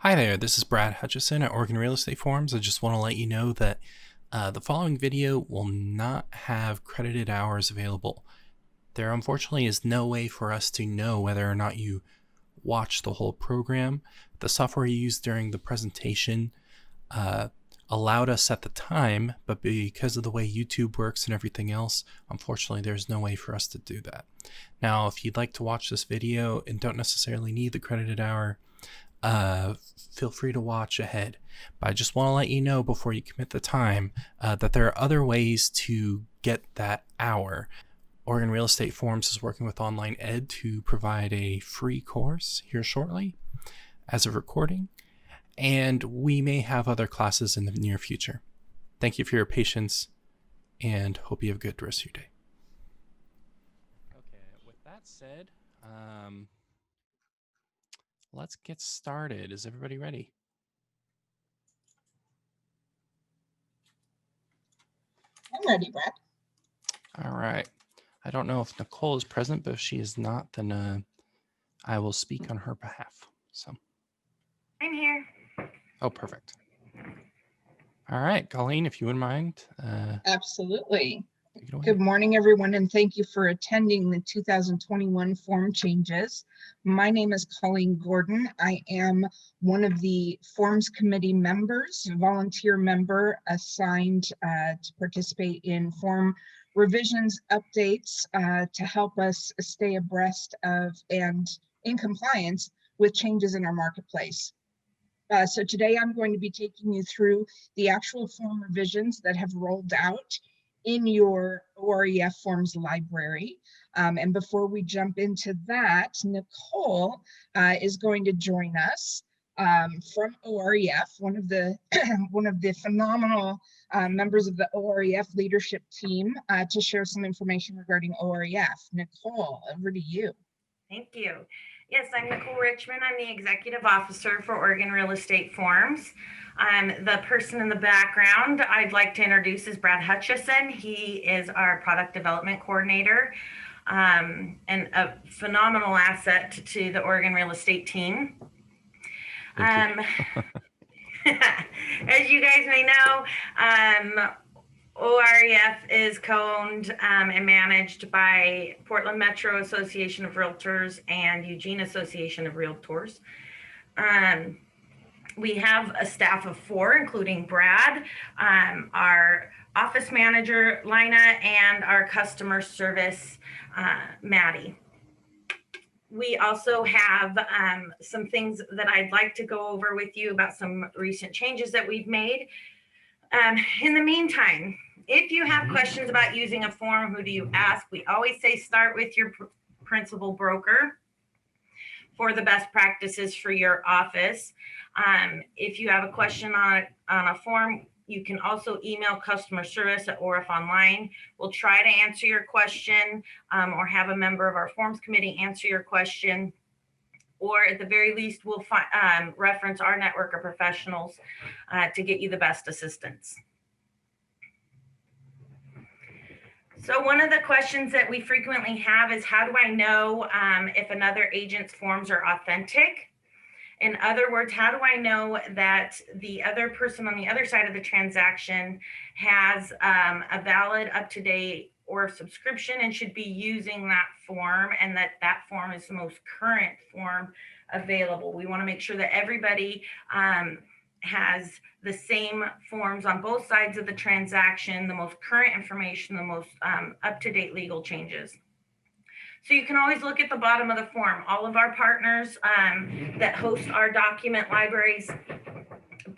Hi there, this is Brad Hutchison at Oregon Real Estate Forums. I just want to let you know that the following video will not have credited hours available. There unfortunately is no way for us to know whether or not you watch the whole program. The software you used during the presentation allowed us at the time, but because of the way YouTube works and everything else, unfortunately there's no way for us to do that. Now, if you'd like to watch this video and don't necessarily need the credited hour, feel free to watch ahead. But I just want to let you know before you commit the time that there are other ways to get that hour. Oregon Real Estate Forums is working with Online Ed to provide a free course here shortly as of recording, and we may have other classes in the near future. Thank you for your patience and hope you have a good rest of your day. Okay, with that said, let's get started. Is everybody ready? I'm ready, Brad. All right. I don't know if Nicole is present, but if she is not, then I will speak on her behalf. So I'm here. Oh, perfect. All right, Colleen, if you wouldn't mind. Absolutely. Take it away. Good morning, everyone, and thank you for attending the 2021 form changes. My name is Colleen Gordon. I am one of the forms committee members, volunteer member assigned to participate in form revisions, updates to help us stay abreast of and in compliance with changes in our marketplace. So today I'm going to be taking you through the actual form revisions that have rolled out in your OREF forms library. And before we jump into that, Nicole is going to join us from OREF, one of the one of the phenomenal members of the OREF leadership team, to share some information regarding OREF. Nicole, over to you. Thank you. Yes, I'm Nicole Richmond. I'm the Executive Officer for Oregon Real Estate Forums. The person in the background I'd like to introduce is Brad Hutchison. He is our Product Development Coordinator and a phenomenal asset to the Oregon Real Estate team. As you guys may know, OREF is co-owned and managed by Portland Metro Association of Realtors and Eugene Association of Realtors. We have a staff of 4, including Brad, our office manager, Lina, and our customer service, Maddie. We also have some things that I'd like to go over with you about some recent changes that we've made. In the meantime, if you have questions about using a form, who do you ask? We always say start with your principal broker for the best practices for your office. If you have a question on a form, you can also email customer service at OREF Online. We'll try to answer your question or have a member of our forms committee answer your question. Or at the very least, we'll reference our network of professionals to get you the best assistance. So one of the questions that we frequently have is, how do I know if another agent's forms are authentic? In other words, how do I know that the other person on the other side of the transaction has a valid, up-to-date OREF subscription and should be using that form, and that that form is the most current form available? We want to make sure that everybody has the same forms on both sides of the transaction, the most current information, the most up-to-date legal changes. So you can always look at the bottom of the form. All of our partners that host our document libraries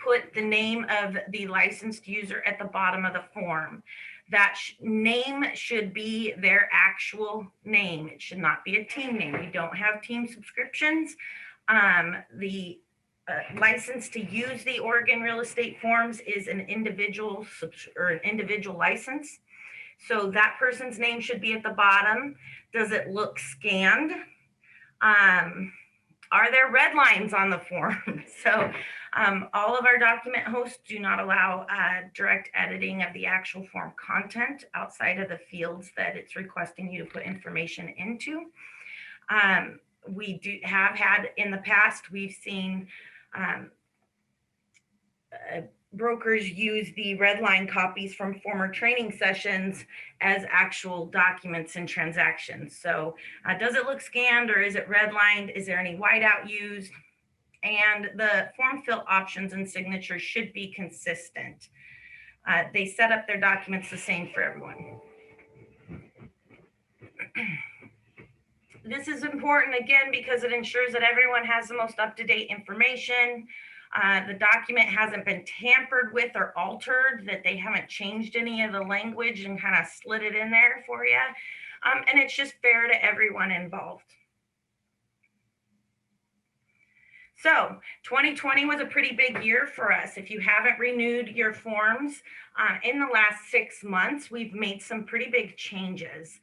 put the name of the licensed user at the bottom of the form. That name should be their actual name. It should not be a team name. We don't have team subscriptions. The license to use the Oregon Real Estate Forms is an individual license. So that person's name should be at the bottom. Does it look scanned? Are there red lines on the form? So all of our document hosts do not allow direct editing of the actual form content outside of the fields that it's requesting you to put information into. We have had in the past, we've seen Brokers use the red line copies from former training sessions as actual documents and transactions. So does it look scanned or is it redlined? Is there any whiteout used? And the form fill options and signatures should be consistent. They set up their documents the same for everyone. This is important again because it ensures that everyone has the most up-to-date information. The document hasn't been tampered with or altered, that they haven't changed any of the language and kind of slid it in there for you. And it's just fair to everyone involved. So 2020 was a pretty big year for us. If you haven't renewed your forms in the last 6 months, we've made some pretty big changes.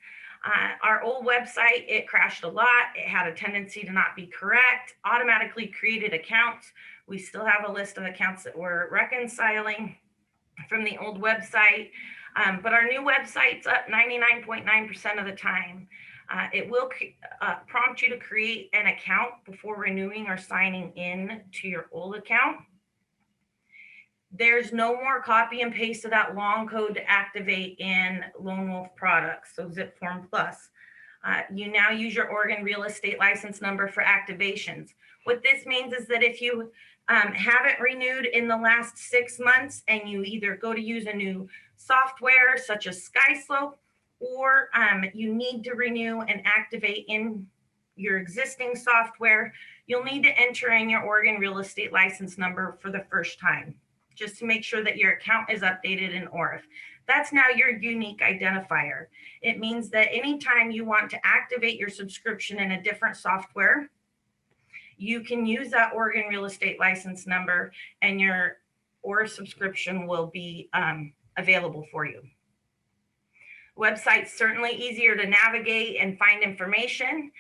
Our old website, it crashed a lot. It had a tendency to not be correct, automatically created accounts. We still have a list of accounts that we're reconciling from the old website, but our new website's up 99.9% of the time. It will prompt you to create an account before renewing or signing in to your old account. There's no more copy and paste of that long code to activate in Lone Wolf products, so Zip Form Plus. You now use your Oregon real estate license number for activations. What this means is that if you haven't renewed in the last 6 months and you either go to use a new software such as SkySlope, or you need to renew and activate in your existing software, you'll need to enter in your Oregon real estate license number for the first time, just to make sure that your account is updated in OREF. That's now your unique identifier. It means that anytime you want to activate your subscription in a different software, you can use that Oregon real estate license number and your OREF subscription will be available for you. Website's certainly easier to navigate and find information.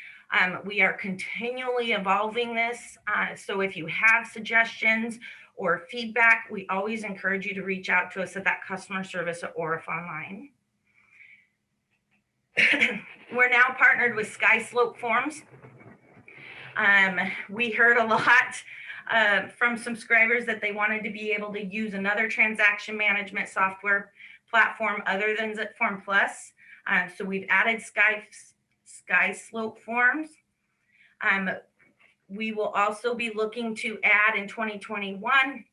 We are continually evolving this. So if you have suggestions or feedback, we always encourage you to reach out to us at that customer service at OREF Online. We're now partnered with SkySlope Forms. We heard a lot from subscribers that they wanted to be able to use another transaction management software platform other than Zip Form Plus. So we've added SkySlope Forms. We will also be looking to add in 2021,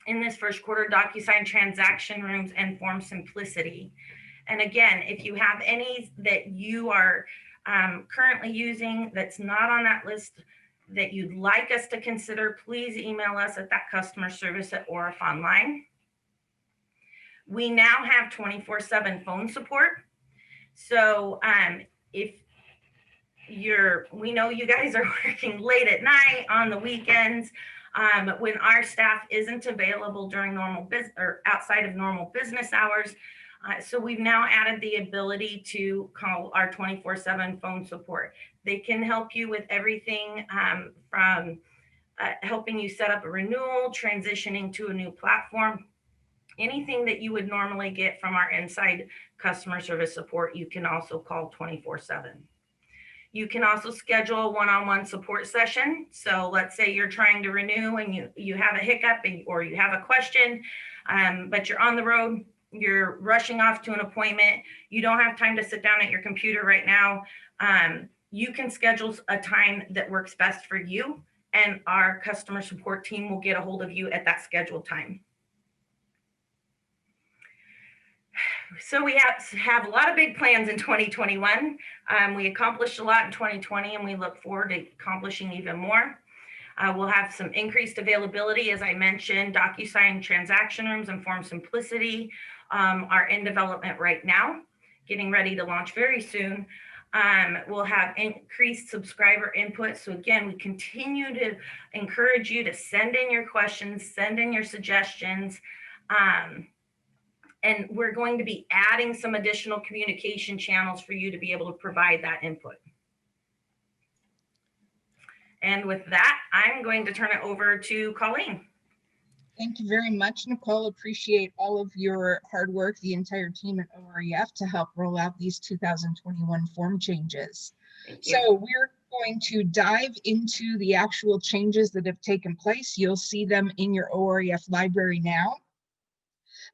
in this first quarter, DocuSign transaction rooms and Form Simplicity. And again, if you have any that you are currently using that's not on that list that you'd like us to consider, please email us at that customer service at OREF Online. We now have 24/7 phone support. So if we know you guys are working late at night on the weekends, when our staff isn't available during normal business or outside of normal business hours. So we've now added the ability to call our 24/7 phone support. They can help you with everything from helping you set up a renewal, transitioning to a new platform. Anything that you would normally get from our inside customer service support, you can also call 24/7. You can also schedule a one-on-one support session. So let's say you're trying to renew and you have a hiccup or you have a question, but you're on the road, you're rushing off to an appointment, you don't have time to sit down at your computer right now. You can schedule a time that works best for you, and our customer support team will get a hold of you at that scheduled time. So we have a lot of big plans in 2021. We accomplished a lot in 2020, and we look forward to accomplishing even more. We'll have some increased availability, as I mentioned. DocuSign transaction rooms and Form Simplicity are in development right now, getting ready to launch very soon. We'll have increased subscriber input. So again, we continue to encourage you to send in your questions, send in your suggestions. And we're going to be adding some additional communication channels for you to be able to provide that input. And with that, I'm going to turn it over to Colleen. Thank you very much, Nicole. Appreciate all of your hard work, the entire team at OREF, to help roll out these 2021 form changes. So we're Going to dive into the actual changes that have taken place. You'll see them in your OREF library now.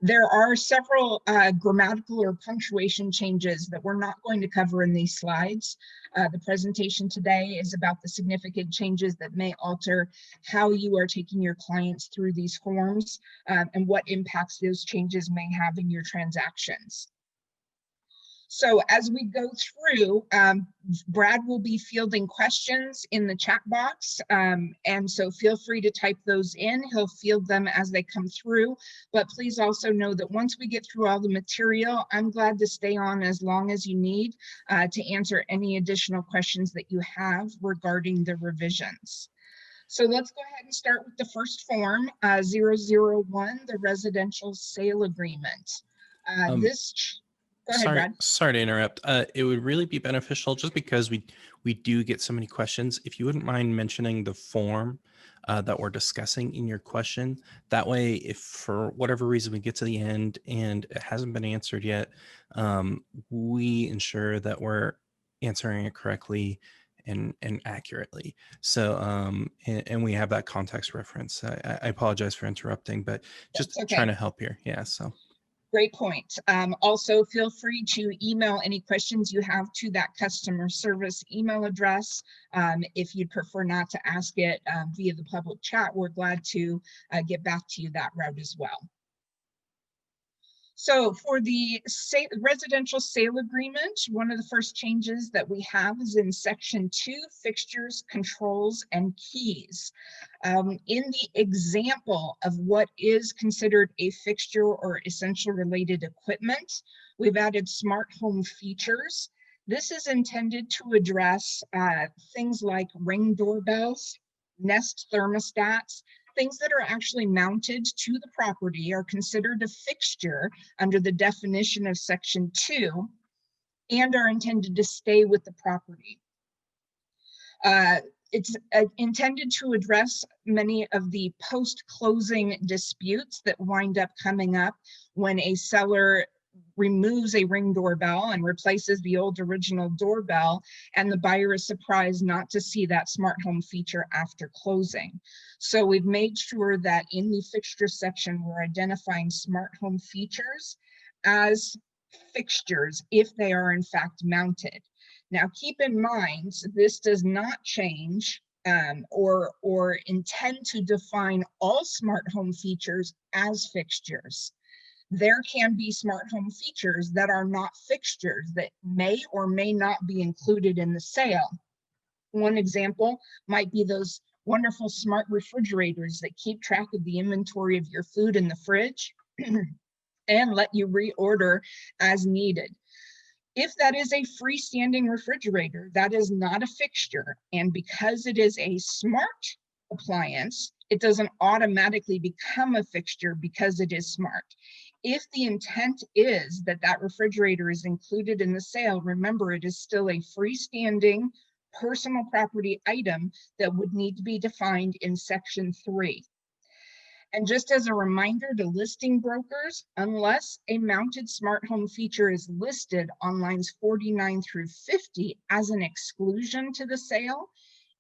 There are several grammatical or punctuation changes that we're not going to cover in these slides. The presentation today is about the significant changes that may alter how you are taking your clients through these forms and what impacts those changes may have in your transactions. So as we go through, Brad will be fielding questions in the chat box. And so feel free to type those in. He'll field them as they come through. But please also know that once we get through all the material, I'm glad to stay on as long as you need to answer any additional questions that you have regarding the revisions. So let's go ahead and start with the first form, 001, the residential sale agreement. Go ahead, Brad. Sorry to interrupt. It would really be beneficial, just because we do get so many questions, if you wouldn't mind mentioning the form that we're discussing in your question. That way, if for whatever reason we get to the end and it hasn't been answered yet, we ensure that we're answering it correctly and accurately. So and we have that context reference. I apologize for interrupting, but just trying to help here. Yeah, so. Great point. Also, feel free to email any questions you have to that customer service email address. If you'd prefer not to ask it via the public chat, we're glad to get back to you that route as well. So for the residential sale agreement, one of the first changes that we have is in section 2, fixtures, controls, and keys. In the example of what is considered a fixture or essential related equipment, we've added smart home features. This is intended to address things like Ring doorbells, Nest thermostats. Things that are actually mounted to the property are considered a fixture under the definition of section 2 and are intended to stay with the property. It's intended to address many of the post-closing disputes that wind up coming up when a seller removes a Ring doorbell and replaces the old original doorbell, and the buyer is surprised not to see that smart home feature after closing. So we've made sure that in the fixture section, we're identifying smart home features as fixtures if they are in fact mounted. Now, keep in mind, this does not change or intend to define all smart home features as fixtures. There can be smart home features that are not fixtures that may or may not be included in the sale. One example might be those wonderful smart refrigerators that keep track of the inventory of your food in the fridge and let you reorder as needed. If that is a freestanding refrigerator, that is not a fixture. And because it is a smart appliance, it doesn't automatically become a fixture because it is smart. If the intent is that that refrigerator is included in the sale, remember it is still a freestanding personal property item that would need to be defined in section 3. And just as a reminder to listing brokers, unless a mounted smart home feature is listed on lines 49 through 50 as an exclusion to the sale,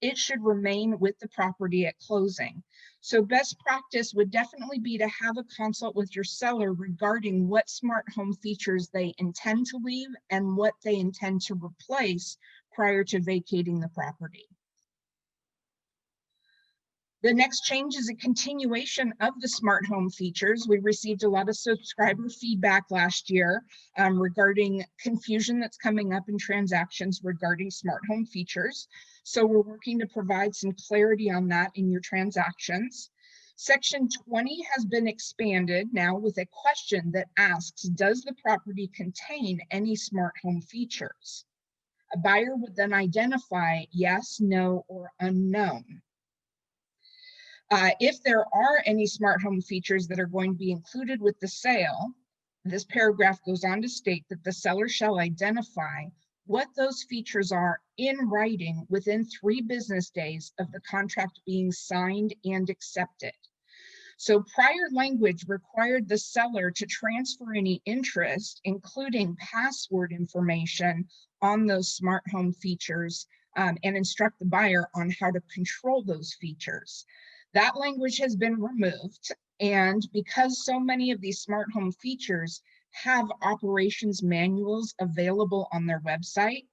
it should remain with the property at closing. So best practice would definitely be to have a consult with your seller regarding what smart home features they intend to leave and what they intend to replace prior to vacating the property. The next change is a continuation of the smart home features. We received a lot of subscriber feedback last year regarding confusion that's coming up in transactions regarding smart home features. So we're working to provide some clarity on that in your transactions. Section 20 has been expanded now with a question that asks, does the property contain any smart home features? A buyer would then identify yes, no, or unknown. If there are any smart home features that are going to be included with the sale, this paragraph goes on to state that the seller shall identify what those features are in writing within 3 business days of the contract being signed and accepted. So prior language required the seller to transfer any interest, including password information on those smart home features and instruct the buyer on how to control those features. That language has been removed, and because so many of these smart home features have operations manuals available on their website,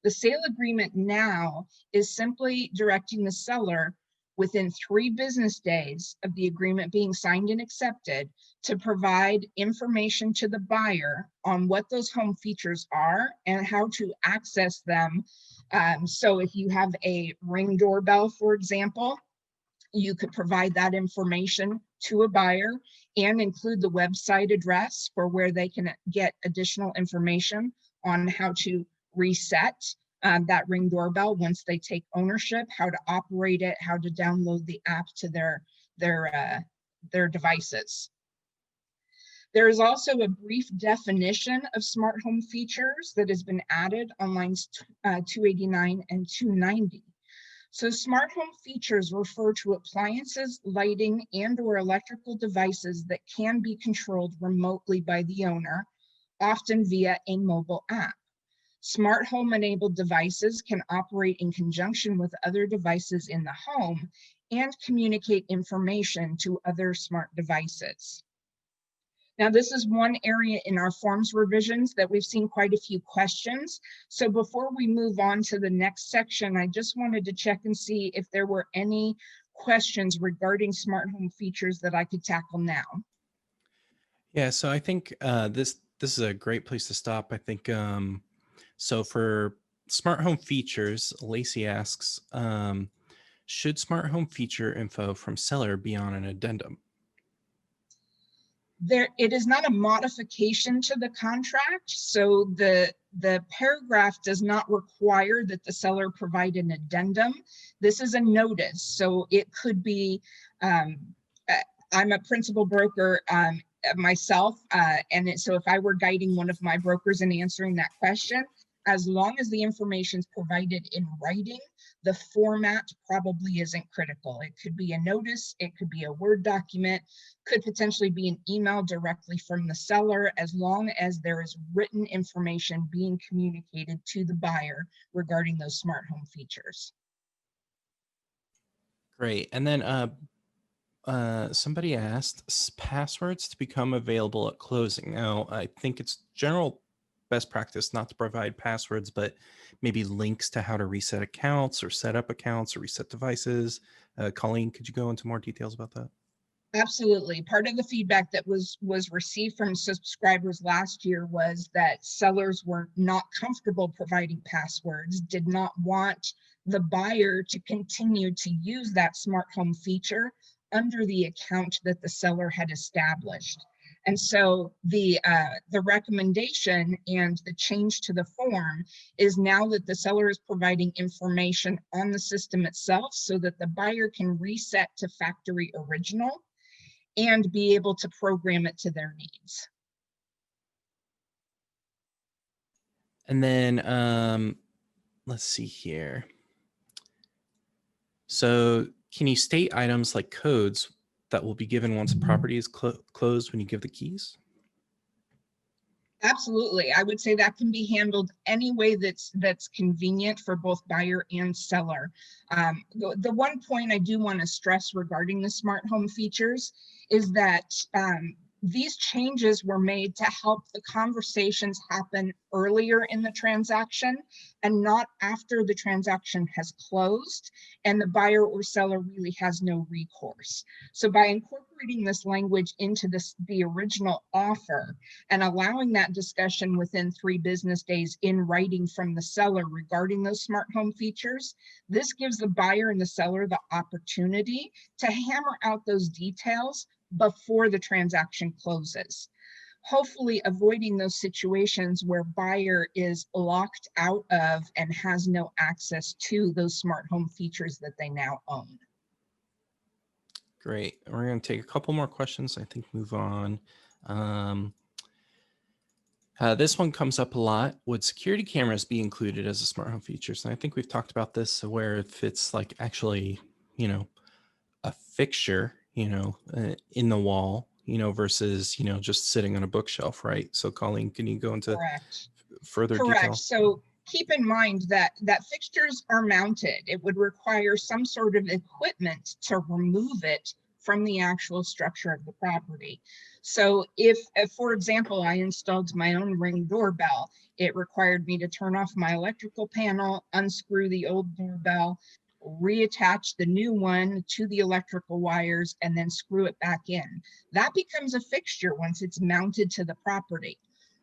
the sale agreement now is simply directing the seller within 3 business days of the agreement being signed and accepted to provide information to the buyer on what those home features are and how to access them. So if you have a Ring doorbell, for example, you could provide that information to a buyer and include the website address for where they can get additional information on how to reset that Ring doorbell once they take ownership, how to operate it, how to download the app to their devices. There is also a brief definition of smart home features that has been added on lines 289 and 290. So smart home features refer to appliances, lighting, and/or electrical devices that can be controlled remotely by the owner, often via a mobile app. Smart home enabled devices can operate in conjunction with other devices in the home and communicate information to other smart devices. Now, this is one area in our forms revisions that we've seen quite a few questions. So before we move on to the next section, I just wanted to check and see if there were any questions regarding smart home features that I could tackle now. Yeah, so I think this is a great place to stop. I think so for smart home features, Lacey asks, should smart home feature info from seller be on an addendum? It is not a modification to the contract, so the paragraph does not require that the seller provide an addendum. This is a notice, so it could be, I'm a principal broker myself, so if I were guiding one of my brokers in answering that question, as long as the information is provided in writing, the format probably isn't critical. It could be a notice, it could be a Word document, could potentially be an email directly from the seller, as long as there is written information being communicated to the buyer regarding those smart home features. Great. And then somebody asked passwords to become available at closing. Now, I think it's general best practice not to provide passwords, but maybe links to how to reset accounts or set up accounts or reset devices. Colleen, could you go into more details about that? Absolutely. Part of the feedback that was received from subscribers last year was that sellers were not comfortable providing passwords, did not want the buyer to continue to use that smart home feature under the account that the seller had established. And so the recommendation and the change to the form is now that the seller is providing information on the system itself so that the buyer can reset to factory original and be able to program it to their needs. And then let's see here. So can you state items like codes that will be given once a property is closed when you give the keys? Absolutely. I would say that can be handled any way that's convenient for both buyer and seller. The one point I do want to stress regarding the smart home features is that these changes were made to help the conversations happen earlier in the transaction and not after the transaction has closed and the buyer or seller really has no recourse. So by incorporating this language into the original offer and allowing that discussion within 3 business days in writing from the seller regarding those smart home features, this gives the buyer and the seller the opportunity to hammer out those details before the transaction closes, hopefully avoiding those situations where buyer is locked out of and has no access to those smart home features that they now own. Great. We're going to take a couple more questions. I think move on. This one comes up a lot. Would security cameras be included as a smart home feature? So I think we've talked about this, where if it's like actually, a fixture, in the wall, versus, just sitting on a bookshelf, right? So Colleen, can you go into Correct. further Correct. detail? So keep in mind that fixtures are mounted. It would require some sort of equipment to remove it from the actual structure of the property. So if, for example, I installed my own Ring doorbell, it required me to turn off my electrical panel, unscrew the old doorbell, reattach the new one to the electrical wires, and then screw it back in. That becomes a fixture once it's mounted to the property.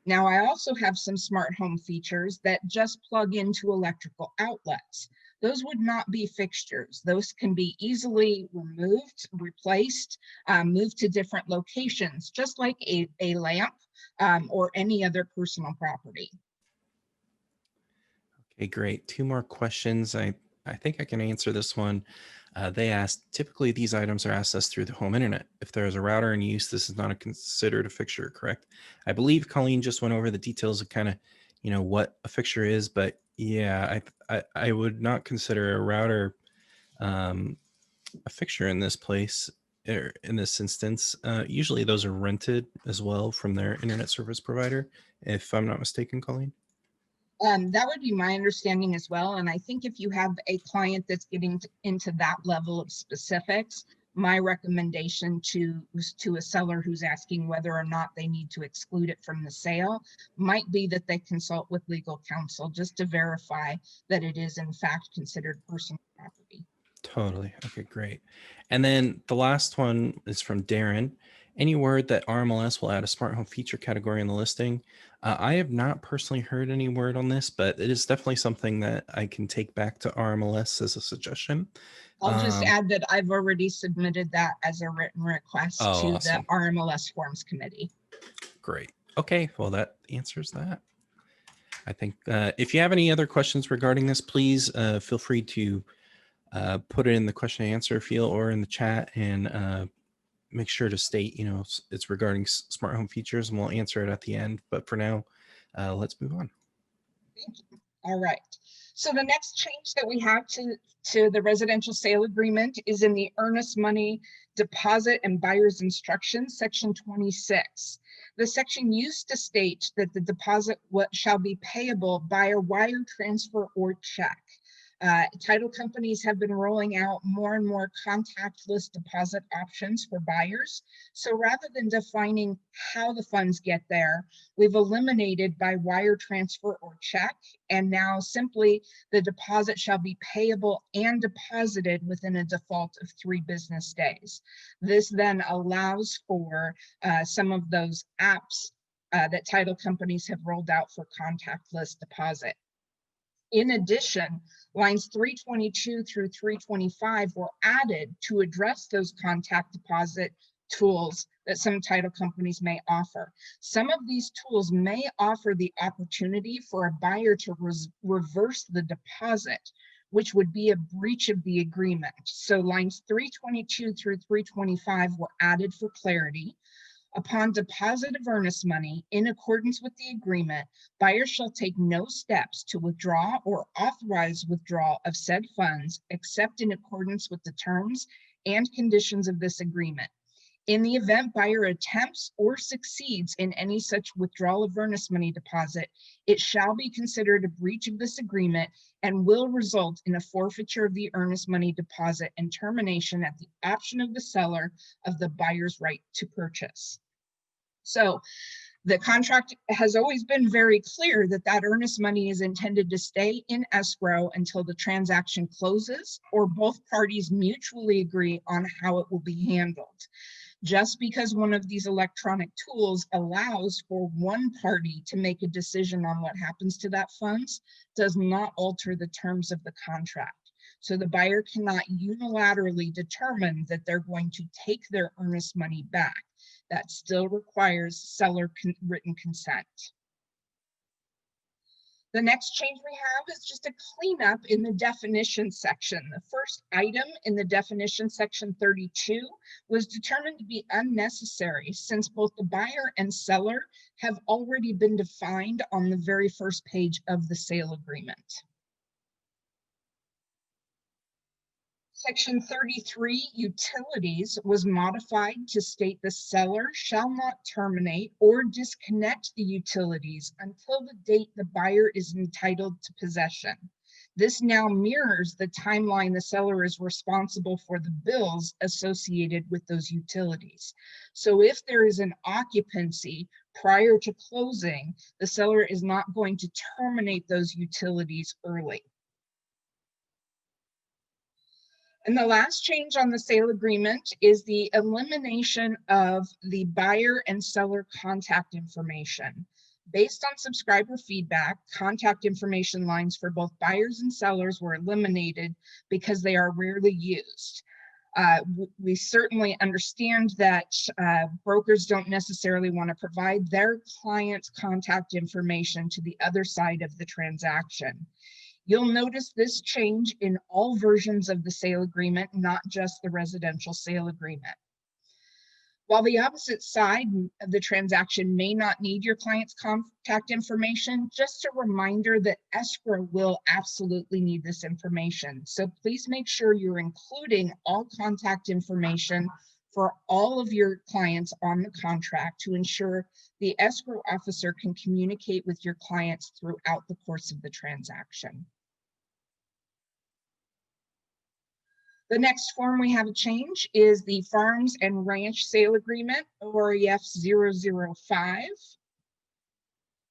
Now, I also have some smart home features that just plug into electrical outlets. Those would not be fixtures. Those can be easily removed, replaced, moved to different locations, just like a lamp or any other personal property. Okay, great. Two more questions. I think I can answer this one. They asked, typically these items are accessed through the home internet. If there is a router in use, this is not considered a fixture, correct? I believe Colleen just went over the details of kind of, what a fixture is, but yeah, I would not consider a router a fixture in this place, or in this instance. Usually those are rented as well from their internet service provider, if I'm not mistaken, Colleen. That would be my understanding as well. And I think if you have a client that's getting into that level of specifics, my recommendation to a seller who's asking whether or not they need to exclude it from the sale might be that they consult with legal counsel just to verify that it is in fact considered personal property. Totally. Okay, great. And then the last one is from Darren. Any word that RMLS will add a smart home feature category in the listing? I have not personally heard any word on this, but it is definitely something that I can take back to RMLS as a suggestion. I'll just add that I've already submitted that as a written request to awesome. the RMLS Forms Committee. Great. Okay, well, that answers that. I think if you have any other questions regarding this, please feel free to put it in the question and answer field or in the chat, and make sure to state, it's regarding smart home features, and we'll answer it at the end. But for now, let's move on. Thank you. All right. So the next change that we have to the residential sale agreement is in the earnest money deposit and buyer's instructions, section 26. The section used to state that the deposit shall be payable by a wire transfer or check. Title companies have been rolling out more and more contactless deposit options for buyers. So rather than defining how the funds get there, we've eliminated by wire transfer or check, and now simply the deposit shall be payable and deposited within a default of 3 business days. This then allows for some of those apps that title companies have rolled out for contactless deposit. In addition, lines 322 through 325 were added to address those contact deposit tools that some title companies may offer. Some of these tools may offer the opportunity for a buyer to reverse the deposit, which would be a breach of the agreement. So lines 322 through 325 were added for clarity. Upon deposit of earnest money, in accordance with the agreement, buyers shall take no steps to withdraw or authorize withdrawal of said funds except in accordance with the terms and conditions of this agreement. In the event buyer attempts or succeeds in any such withdrawal of earnest money deposit, it shall be considered a breach of this agreement and will result in a forfeiture of the earnest money deposit and termination at the option of the seller of the buyer's right to purchase. So the contract has always been very clear that that earnest money is intended to stay in escrow until the transaction closes or both parties mutually agree on how it will be handled. Just because one of these electronic tools allows for one party to make a decision on what happens to that funds does not alter the terms of the contract. So the buyer cannot unilaterally determine that they're going to take their earnest money back. That still requires seller written consent. The next change we have is just a cleanup in the definition section. The first item in the definition section 32 was determined to be unnecessary since both the buyer and seller have already been defined on the very first page of the sale agreement. Section 33, utilities, was modified to state the seller shall not terminate or disconnect the utilities until the date the buyer is entitled to possession. This now mirrors the timeline the seller is responsible for the bills associated with those utilities. So if there is an occupancy prior to closing, the seller is not going to terminate those utilities early. And the last change on the sale agreement is the elimination of the buyer and seller contact information. Based on subscriber feedback, contact information lines for both buyers and sellers were eliminated because they are rarely used. We certainly understand that brokers don't necessarily want to provide their client's contact information to the other side of the transaction. You'll notice this change in all versions of the sale agreement, not just the residential sale agreement. While the opposite side of the transaction may not need your client's contact information, just a reminder that escrow will absolutely need this information. So please make sure you're including all contact information for all of your clients on the contract to ensure the escrow officer can communicate with your clients throughout the course of the transaction. The next form we have a change is the Farms and Ranch Sale Agreement, OREF 005.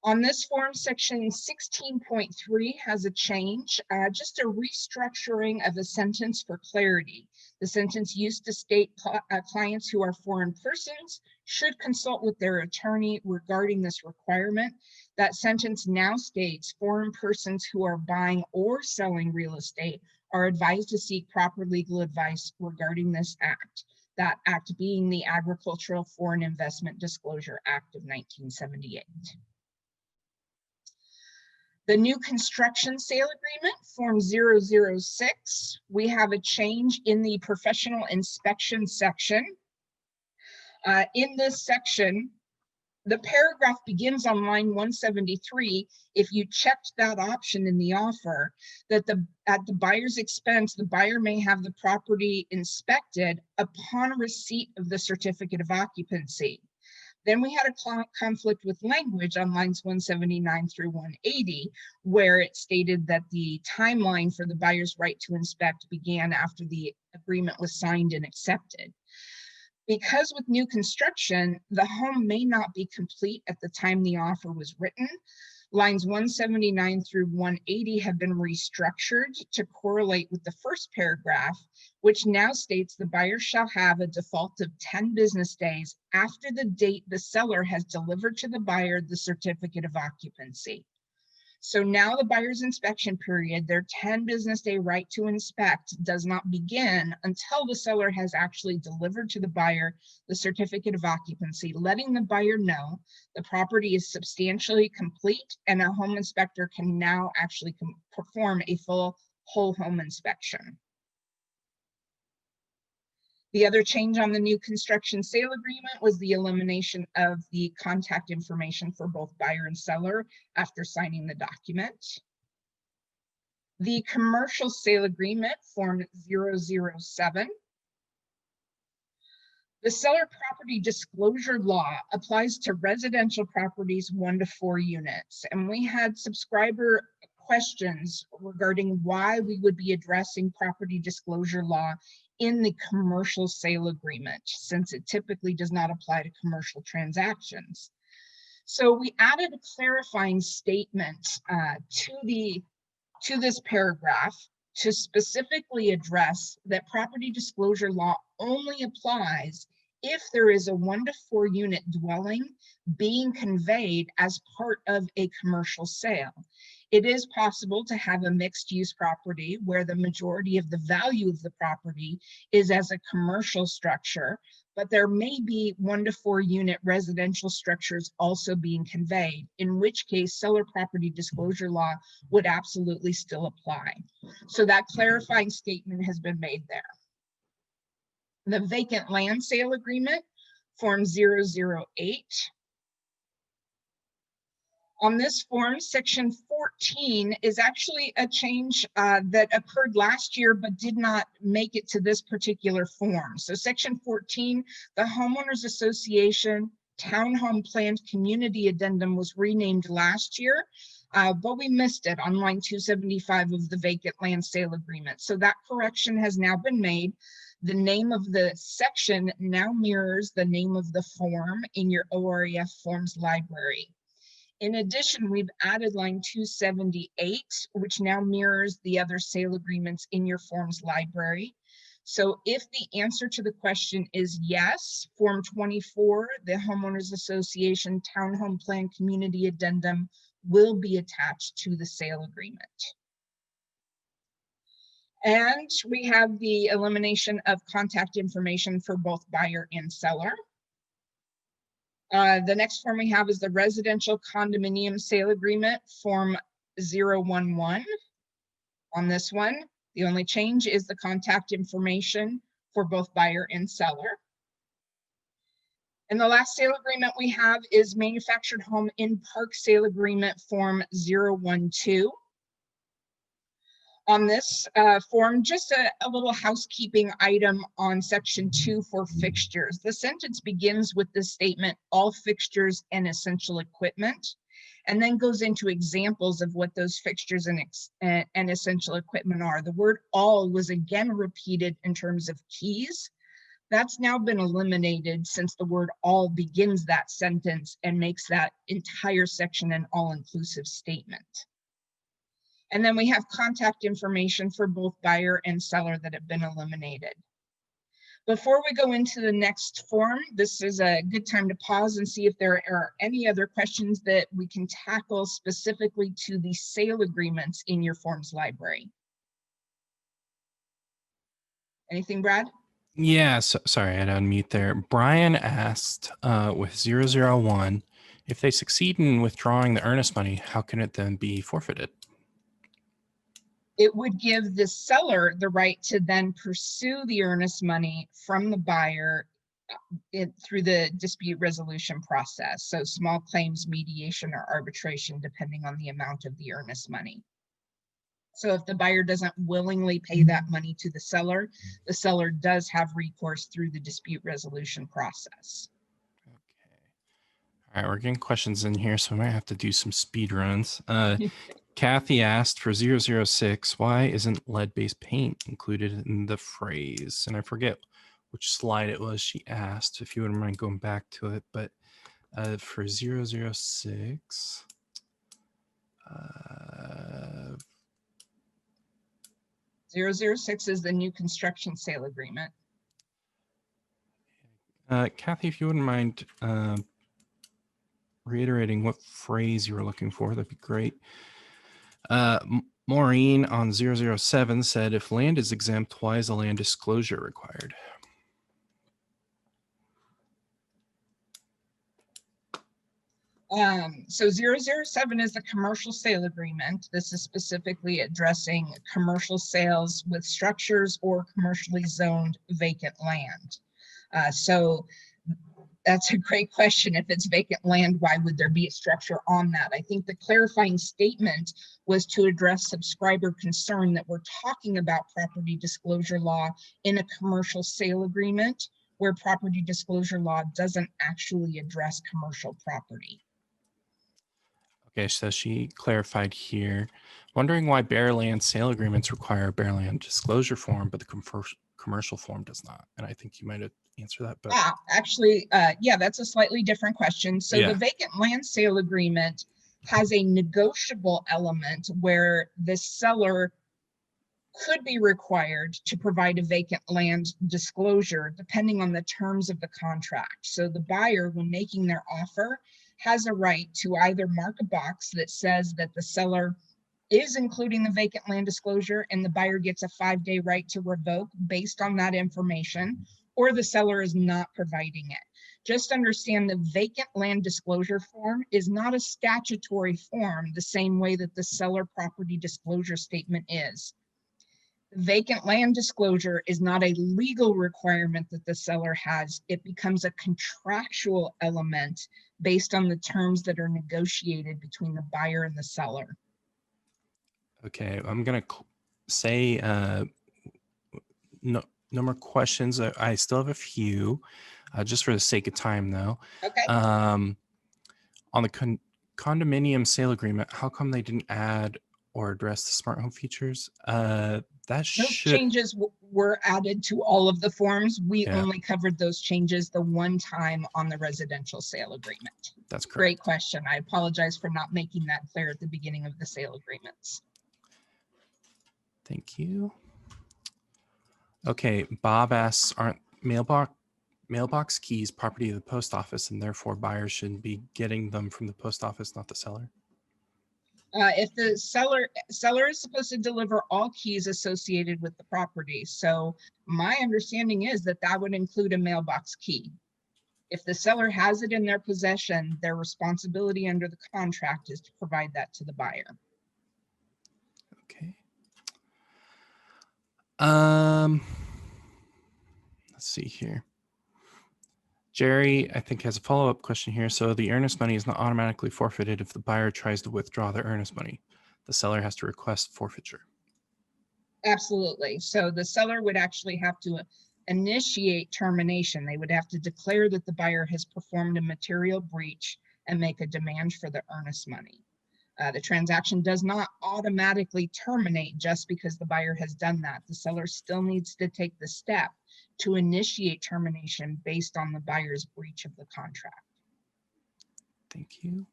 On this form, section 16.3 has a change, just a restructuring of a sentence for clarity. The sentence used to state clients who are foreign persons should consult with their attorney regarding this requirement. That sentence now states foreign persons who are buying or selling real estate are advised to seek proper legal advice regarding this act. That act being the Agricultural Foreign Investment Disclosure Act of 1978. The new construction sale agreement, form 006, we have a change in the professional inspection section. In this section, the paragraph begins on line 173. If you checked that option in the offer, that at the buyer's expense, the buyer may have the property inspected upon receipt of the certificate of occupancy. Then we had a conflict with language on lines 179 through 180, where it stated that the timeline for the buyer's right to inspect began after the agreement was signed and accepted. Because with new construction, the home may not be complete at the time the offer was written. Lines 179 through 180 have been restructured to correlate with the first paragraph, which now states the buyer shall have a default of 10 business days after the date the seller has delivered to the buyer the certificate of occupancy. So now the buyer's inspection period, their 10 business day right to inspect, does not begin until the seller has actually delivered to the buyer the certificate of occupancy, letting the buyer know the property is substantially complete and a home inspector can now actually perform a full whole home inspection. The other change on the new construction sale agreement was the elimination of the contact information for both buyer and seller after signing the document. The commercial sale agreement, form 007. The seller property disclosure law applies to residential properties 1 to 4 units. And we had subscriber questions regarding why we would be addressing property disclosure law in the commercial sale agreement, since it typically does not apply to commercial transactions. So we added a clarifying statement to this paragraph to specifically address that property disclosure law only applies if there is a 1 to 4 unit dwelling being conveyed as part of a commercial sale. It is possible to have a mixed use property where the majority of the value of the property is as a commercial structure, but there may be 1 to 4 unit residential structures also being conveyed, in which case seller property disclosure law would absolutely still apply. So that clarifying statement has been made there. The vacant land sale agreement, form 008. On this form, section 14 is actually a change that occurred last year, but did not make it to this particular form. So section 14, the Homeowners Association Townhome Planned Community Addendum was renamed last year, but we missed it on line 275 of the vacant land sale agreement. So that correction has now been made. The name of the section now mirrors the name of the form in your OREF forms library. In addition, we've added line 278, which now mirrors the other sale agreements in your forms library. So if the answer to the question is yes, Form 24, the Homeowners Association Townhome Plan Community Addendum will be attached to the sale agreement. And we have the elimination of contact information for both buyer and seller. The next form we have is the Residential Condominium Sale Agreement, Form 011. On this one, the only change is the contact information for both buyer and seller. And the last sale agreement we have is Manufactured Home in Park Sale Agreement, Form 012. On this form, just a little housekeeping item on section 2 for fixtures. The sentence begins with the statement, all fixtures and essential equipment, and then goes into examples of what those fixtures and essential equipment are. The word all was again repeated in terms of keys. That's now been eliminated since the word all begins that sentence and makes that entire section an all-inclusive statement. And then we have contact information for both buyer and seller that have been eliminated. Before we go into the next form, this is a good time to pause and see if there are any other questions that we can tackle specifically to the sale agreements in your forms library. Anything, Brad? Yeah, sorry, I had to unmute there. Brian asked with 001, if they succeed in withdrawing the earnest money, how can it then be forfeited? It would give the seller the right to then pursue the earnest money from the buyer through the dispute resolution process. So small claims mediation or arbitration, depending on the amount of the earnest money. So if the buyer doesn't willingly pay that money to the seller does have recourse through the dispute resolution process. Okay. All right, we're getting questions in here, so I might have to do some speed runs. Kathy asked for 006, why isn't lead-based paint included in the phrase? And I forget which slide it was she asked, if you wouldn't mind going back to it. But for 006, 006 is the new construction sale agreement. Kathy, if you wouldn't mind reiterating what phrase you were looking for, that'd be great. Maureen on 007 said, if land is exempt, why is a land disclosure required? So 007 is the commercial sale agreement. This is specifically addressing commercial sales with structures or commercially zoned vacant land. So that's a great question. If it's vacant land, why would there be a structure on that? I think the clarifying statement was to address subscriber concern that we're talking about property disclosure law in a commercial sale agreement, where property disclosure law doesn't actually address commercial property. Okay, so she clarified here, wondering why bare land sale agreements require a bare land disclosure form, but the commercial form does not. And I think you might have answered that. But actually, yeah, that's a slightly different question. So the vacant land sale agreement has a negotiable element where the seller could be required to provide a vacant land disclosure depending on the terms of the contract. So the buyer, when making their offer, has a right to either mark a box that says that the seller is including the vacant land disclosure and the buyer gets a 5-day right to revoke based on that information, or the seller is not providing it. Just understand the vacant land disclosure form is not a statutory form the same way that the seller property disclosure statement is. Vacant land disclosure is not a legal requirement that the seller has. It becomes a contractual element based on the terms that are negotiated between the buyer and the seller. Okay, I'm gonna say no more questions. I still have a few, just for the sake of time, though. Okay. On the condominium sale agreement, how come they didn't add or address the smart home features? That Those should, changes were added to all of the forms. We yeah, only covered those changes the one time on the residential sale agreement. that's correct. Great question. I apologize for not making that clear at the beginning of the sale agreements. Thank you. Okay, Bob asks, aren't mailbox keys property of the post office, and therefore buyers should be getting them from the post office, not the seller? If the seller is supposed to deliver all keys associated with the property. So my understanding is that that would include a mailbox key. If the seller has it in their possession, their responsibility under the contract is to provide that to the buyer. Okay. Let's see here. Jerry, I think, has a follow-up question here. So the earnest money is not automatically forfeited if the buyer tries to withdraw their earnest money. The seller has to request forfeiture. Absolutely. So the seller would actually have to initiate termination. They would have to declare that the buyer has performed a material breach and make a demand for the earnest money. The transaction does not automatically terminate just because the buyer has done that. The seller still needs to take the step to initiate termination based on the buyer's breach of the contract. Thank you.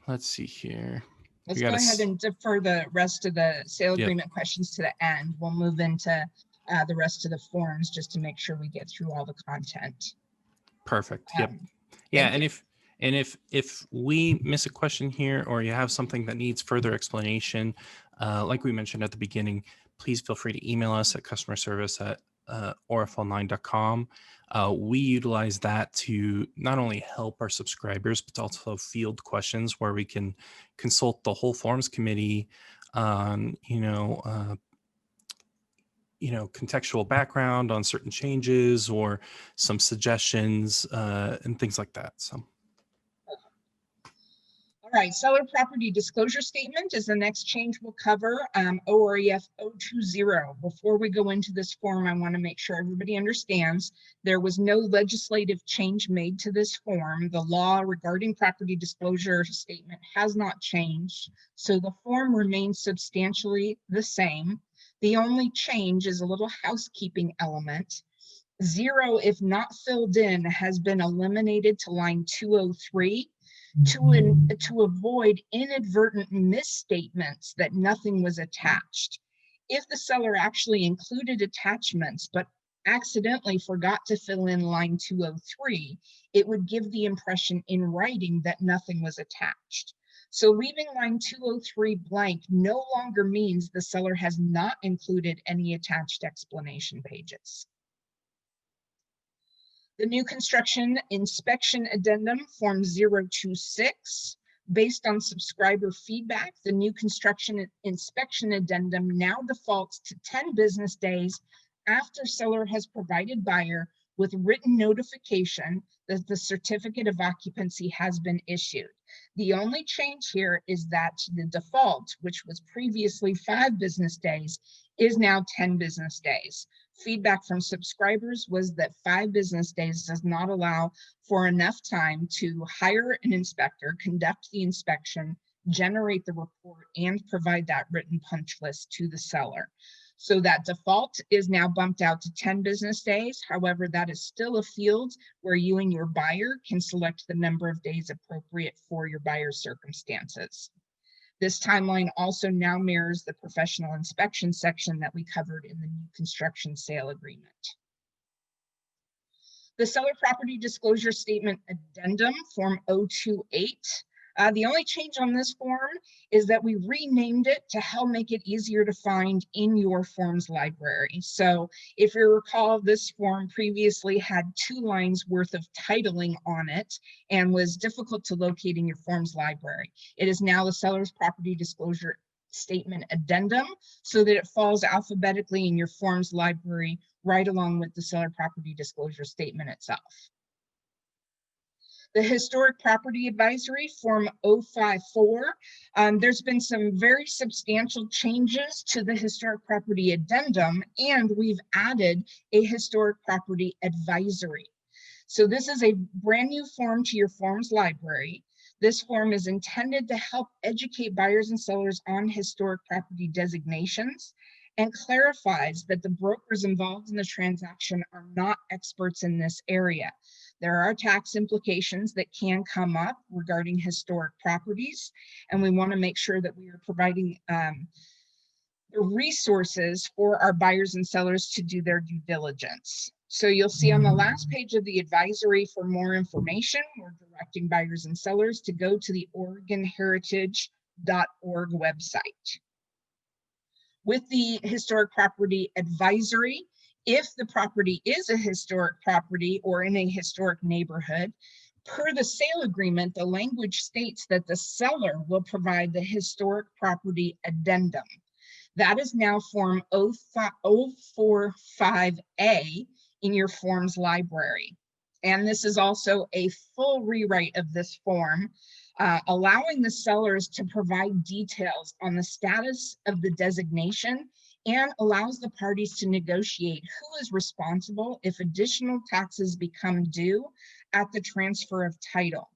Let's see here. Let's go ahead and defer the rest of the sale agreement questions to the end. We'll move into the rest of the forms just to make sure we get through all the content. Perfect. Yep. Yeah, and if we miss a question here, or you have something that needs further explanation, like we mentioned at the beginning, please feel free to email us at customerservice@orefonline.com. We utilize that to not only help our subscribers, but also field questions where we can consult the whole forms committee on, contextual background on certain changes or some suggestions and things like that. So. All right, seller property disclosure statement is the next change we'll cover, OREF 020. Before we go into this form, I want to make sure everybody understands there was no legislative change made to this form. The law regarding property disclosure statement has not changed, so the form remains substantially the same. The only change is a little housekeeping element. 0, if not filled in, has been eliminated to line 203. To avoid inadvertent misstatements that nothing was attached. If the seller actually included attachments but accidentally forgot to fill in line 203, it would give the impression in writing that nothing was attached. So leaving line 203 blank no longer means the seller has not included any attached explanation pages. The new construction inspection addendum, form 026. Based on subscriber feedback, the new construction inspection addendum now defaults to 10 business days after seller has provided buyer with written notification that the certificate of occupancy has been issued. The only change here is that the default, which was previously 5 business days, is now 10 business days. Feedback from subscribers was that 5 business days does not allow for enough time to hire an inspector, conduct the inspection, generate the report, and provide that written punch list to the seller. So that default is now bumped out to 10 business days. However, that is still a field where you and your buyer can select the number of days appropriate for your buyer's circumstances. This timeline also now mirrors the professional inspection section that we covered in the new construction sale agreement. The seller property disclosure statement addendum, form 028. The only change on this form is that we renamed it to help make it easier to find in your forms library. So if you recall, this form previously had 2 lines worth of titling on it and was difficult to locate in your forms library. It is now the seller's property disclosure statement addendum so that it falls alphabetically in your forms library right along with the seller property disclosure statement itself. The Historic Property Advisory, Form 054. There's been some very substantial changes to the Historic Property Addendum, and we've added a Historic Property Advisory. So this is a brand new form to your forms library. This form is intended to help educate buyers and sellers on historic property designations and clarifies that the brokers involved in the transaction are not experts in this area. There are tax implications that can come up regarding historic properties, and we want to make sure that we are providing the resources for our buyers and sellers to do their due diligence. So you'll see on the last page of the advisory for more information, we're directing buyers and sellers to go to the OregonHeritage.org website. With the Historic Property Advisory, if the property is a historic property or in a historic neighborhood, per the sale agreement, the language states that the seller will provide the Historic Property Addendum. That is now Form 045A in your forms library. And this is also a full rewrite of this form, allowing the sellers to provide details on the status of the designation and allows the parties to negotiate who is responsible if additional taxes become due at the transfer of title.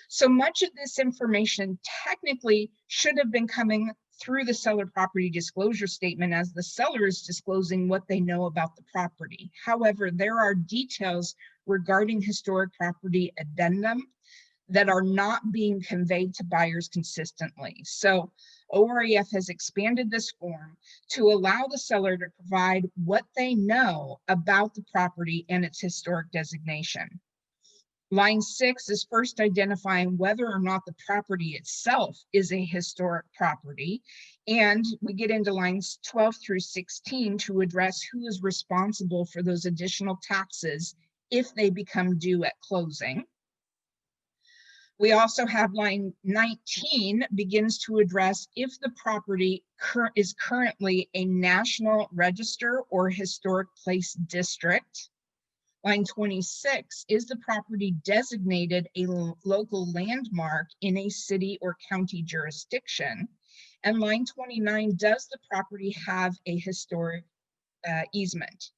So much of this information technically should have been coming through the seller property disclosure statement as the seller is disclosing what they know about the property. However, there are details regarding historic property addendum that are not being conveyed to buyers consistently. So OREF has expanded this form to allow the seller to provide what they know about the property and its historic designation. Line 6 is first identifying whether or not the property itself is a historic property. And we get into lines 12 through 16 to address who is responsible for those additional taxes if they become due at closing. We also have line 19 begins to address if the property is currently a National Register or Historic Place District. Line 26, is the property designated a local landmark in a city or county jurisdiction? And line 29, does the property have a historic easement?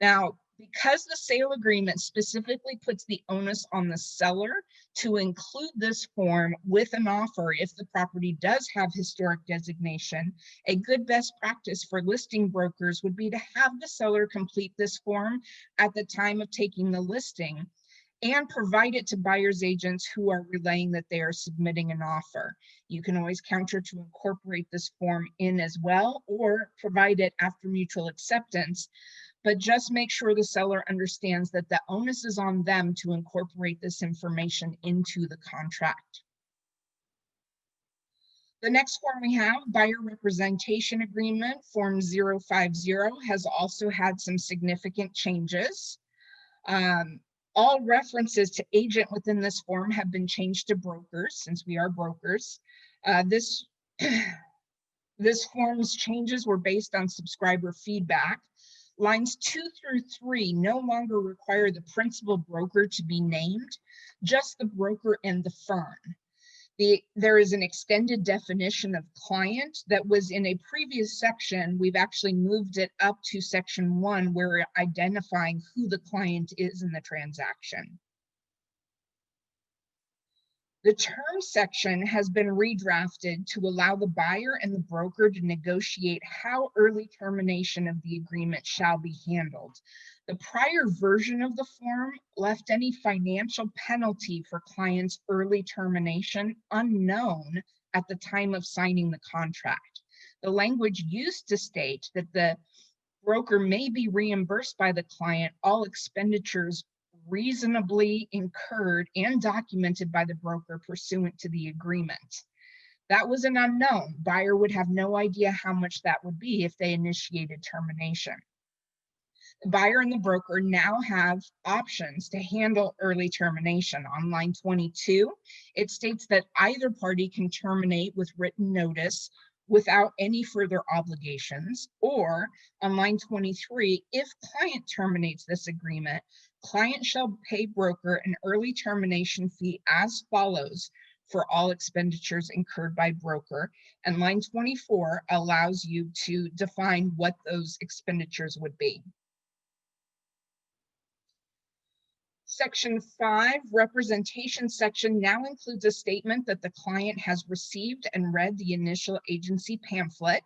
Now, because the sale agreement specifically puts the onus on the seller to include this form with an offer if the property does have historic designation, a good best practice for listing brokers would be to have the seller complete this form at the time of taking the listing and provide it to buyer's agents who are relaying that they are submitting an offer. You can always counter to incorporate this form in as well or provide it after mutual acceptance. But just make sure the seller understands that the onus is on them to incorporate this information into the contract. The next form we have, Buyer Representation Agreement, Form 050, has also had some significant changes. All references to agent within this form have been changed to brokers, since we are brokers. This form's changes were based on subscriber feedback. Lines 2 through 3 no longer require the principal broker to be named, just the broker and the firm. There is an extended definition of client that was in a previous section. We've actually moved it up to section 1, where we're identifying who the client is in the transaction. The term section has been redrafted to allow the buyer and the broker to negotiate how early termination of the agreement shall be handled. The prior version of the form left any financial penalty for clients' early termination unknown at the time of signing the contract. The language used to state that the broker may be reimbursed by the client all expenditures reasonably incurred and documented by the broker pursuant to the agreement. That was an unknown. Buyer would have no idea how much that would be if they initiated termination. The buyer and the broker now have options to handle early termination. On line 22, it states that either party can terminate with written notice without any further obligations. Or on line 23, if client terminates this agreement, client shall pay broker an early termination fee as follows for all expenditures incurred by broker. And line 24 allows you to define what those expenditures would be. Section 5, representation section, now includes a statement that the client has received and read the initial agency pamphlet.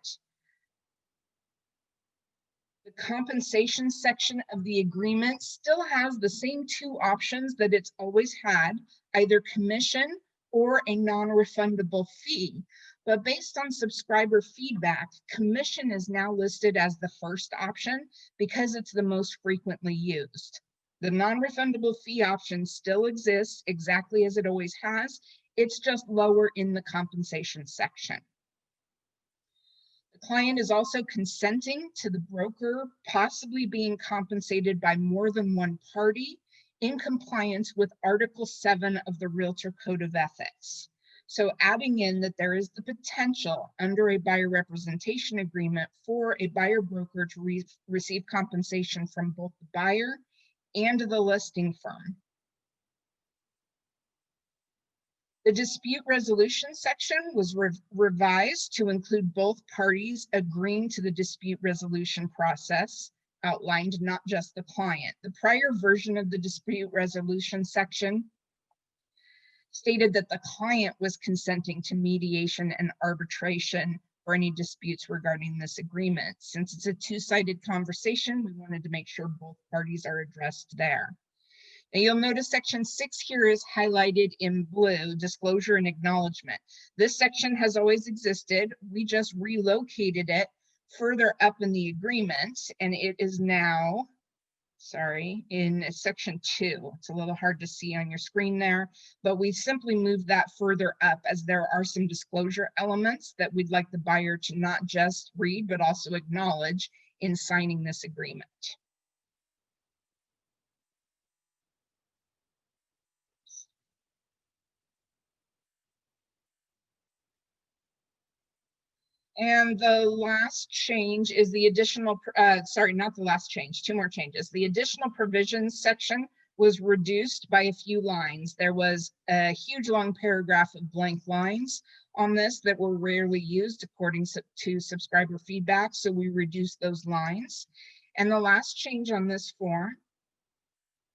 The compensation section of the agreement still has the same two options that it's always had, either commission or a non-refundable fee. But based on subscriber feedback, commission is now listed as the first option because it's the most frequently used. The non-refundable fee option still exists exactly as it always has. It's just lower in the compensation section. The client is also consenting to the broker possibly being compensated by more than one party in compliance with Article 7 of the Realtor Code of Ethics. So adding in that there is the potential under a buyer representation agreement for a buyer broker to receive compensation from both the buyer and the listing firm. The dispute resolution section was revised to include both parties agreeing to the dispute resolution process outlined, not just the client. The prior version of the dispute resolution section stated that the client was consenting to mediation and arbitration for any disputes regarding this agreement. Since it's a two-sided conversation, we wanted to make sure both parties are addressed there. Now you'll notice section 6 here is highlighted in blue, disclosure and acknowledgement. This section has always existed. We just relocated it further up in the agreement, and it is now, in section 2. It's a little hard to see on your screen there, but we simply moved that further up as there are some disclosure elements that we'd like the buyer to not just read, but also acknowledge in signing this agreement. And the last change is the additional, not the last change, two more changes. The additional provisions section was reduced by a few lines. There was a huge long paragraph of blank lines on this that were rarely used according to subscriber feedback, so we reduced those lines. And the last change on this form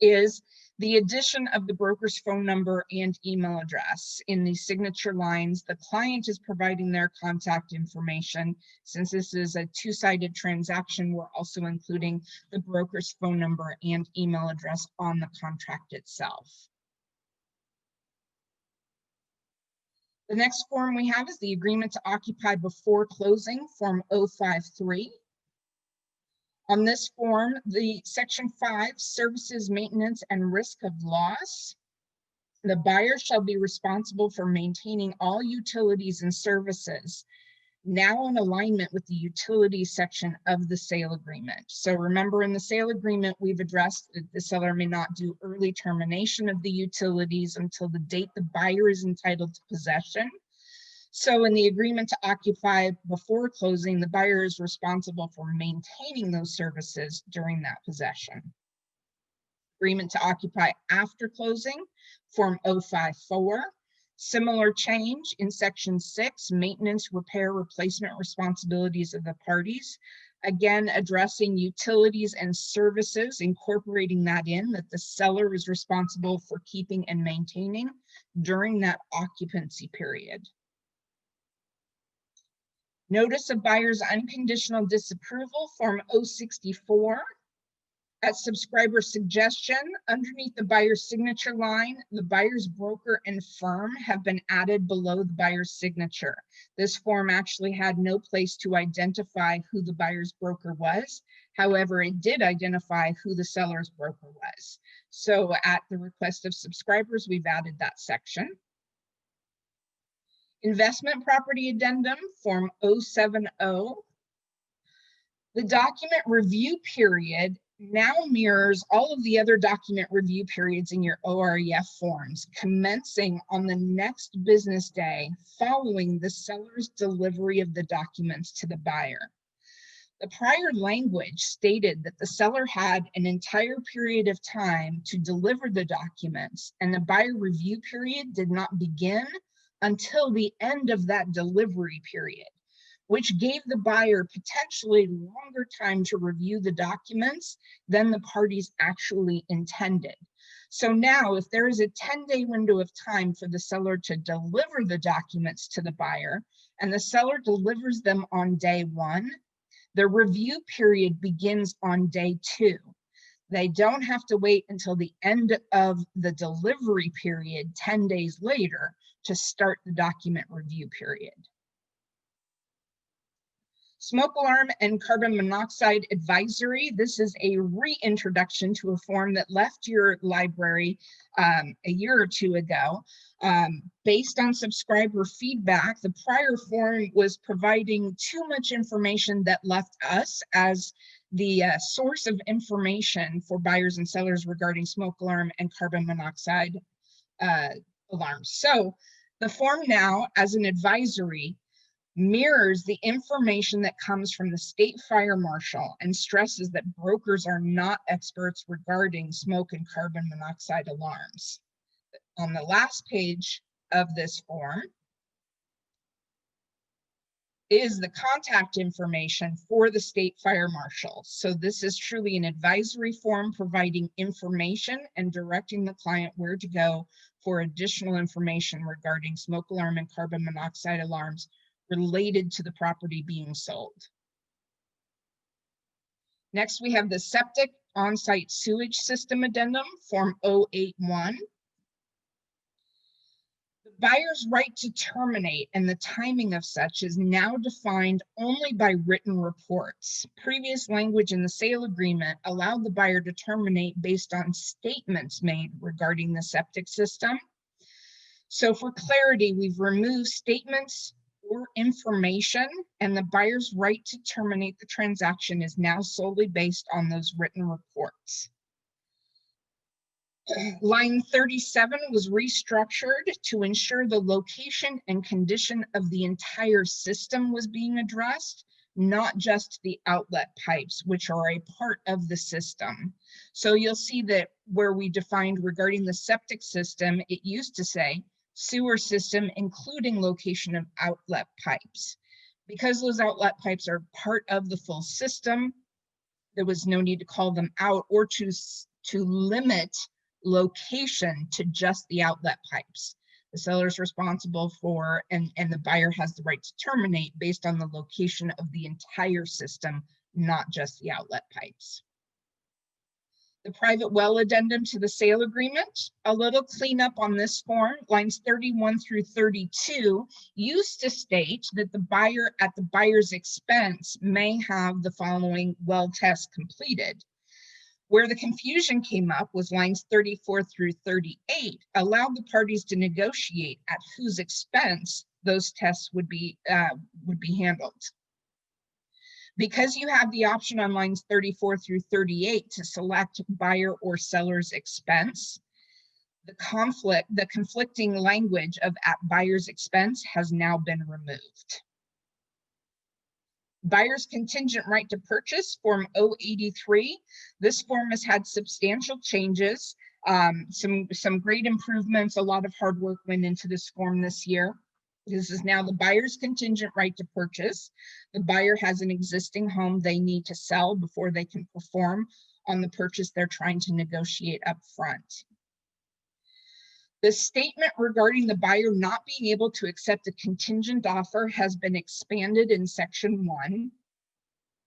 is the addition of the broker's phone number and email address. In the signature lines, the client is providing their contact information. Since this is a two-sided transaction, we're also including the broker's phone number and email address on the contract itself. The next form we have is the agreement to occupy before closing, form 053. On this form, the section 5, services, maintenance, and risk of loss. The buyer shall be responsible for maintaining all utilities and services, now in alignment with the utilities section of the sale agreement. So remember, in the sale agreement, we've addressed that the seller may not do early termination of the utilities until the date the buyer is entitled to possession. So in the agreement to occupy before closing, the buyer is responsible for maintaining those services during that possession. Agreement to occupy after closing, form 054. Similar change in section 6, maintenance, repair, replacement responsibilities of the parties. Again, addressing utilities and services, incorporating that in, that the seller is responsible for keeping and maintaining during that occupancy period. Notice of buyer's unconditional disapproval, form 064. At subscriber suggestion, underneath the buyer's signature line, the buyer's broker and firm have been added below the buyer's signature. This form actually had no place to identify who the buyer's broker was. However, it did identify who the seller's broker was. So at the request of subscribers, we've added that section. Investment property addendum, form 070. The document review period now mirrors all of the other document review periods in your OREF forms, commencing on the next business day following the seller's delivery of the documents to the buyer. The prior language stated that the seller had an entire period of time to deliver the documents, and the buyer review period did not begin until the end of that delivery period, which gave the buyer potentially longer time to review the documents than the parties actually intended. So now, if there is a 10-day window of time for the seller to deliver the documents to the buyer, and the seller delivers them on day 1, the review period begins on day 2. They don't have to wait until the end of the delivery period, 10 days later, to start the document review period. Smoke alarm and carbon monoxide advisory. This is a reintroduction to a form that left your library a year or two ago. Based on subscriber feedback, the prior form was providing too much information that left us as the source of information for buyers and sellers regarding smoke alarm and carbon monoxide alarms. So the form now, as an advisory, mirrors the information that comes from the state fire marshal and stresses that brokers are not experts regarding smoke and carbon monoxide alarms. On the last page of this form is the contact information for the state fire marshal. So this is truly an advisory form providing information and directing the client where to go for additional information regarding smoke alarm and carbon monoxide alarms related to the property being sold. Next, we have the Septic On-Site Sewage System Addendum, Form 081. The buyer's right to terminate and the timing of such is now defined only by written reports. Previous language in the sale agreement allowed the buyer to terminate based on statements made regarding the septic system. So for clarity, we've removed statements or information, and the buyer's right to terminate the transaction is now solely based on those written reports. Line 37 was restructured to ensure the location and condition of the entire system was being addressed, not just the outlet pipes, which are a part of the system. So you'll see that where we defined regarding the septic system, it used to say sewer system, including location of outlet pipes. Because those outlet pipes are part of the full system, there was no need to call them out or to limit location to just the outlet pipes. The seller is responsible for, and the buyer has the right to terminate based on the location of the entire system, not just the outlet pipes. The private well addendum to the sale agreement, a little cleanup on this form. Lines 31 through 32 used to state that the buyer at the buyer's expense may have the following well tests completed. Where the confusion came up was lines 34 through 38 allowed the parties to negotiate at whose expense those tests would be handled. Because you have the option on lines 34 through 38 to select buyer or seller's expense, the conflicting language of at buyer's expense has now been removed. Buyer's contingent right to purchase, Form 083. This form has had substantial changes, some great improvements. A lot of hard work went into this form this year. This is now the buyer's contingent right to purchase. The buyer has an existing home they need to sell before they can perform on the purchase they're trying to negotiate up front. The statement regarding the buyer not being able to accept a contingent offer has been expanded in section 1.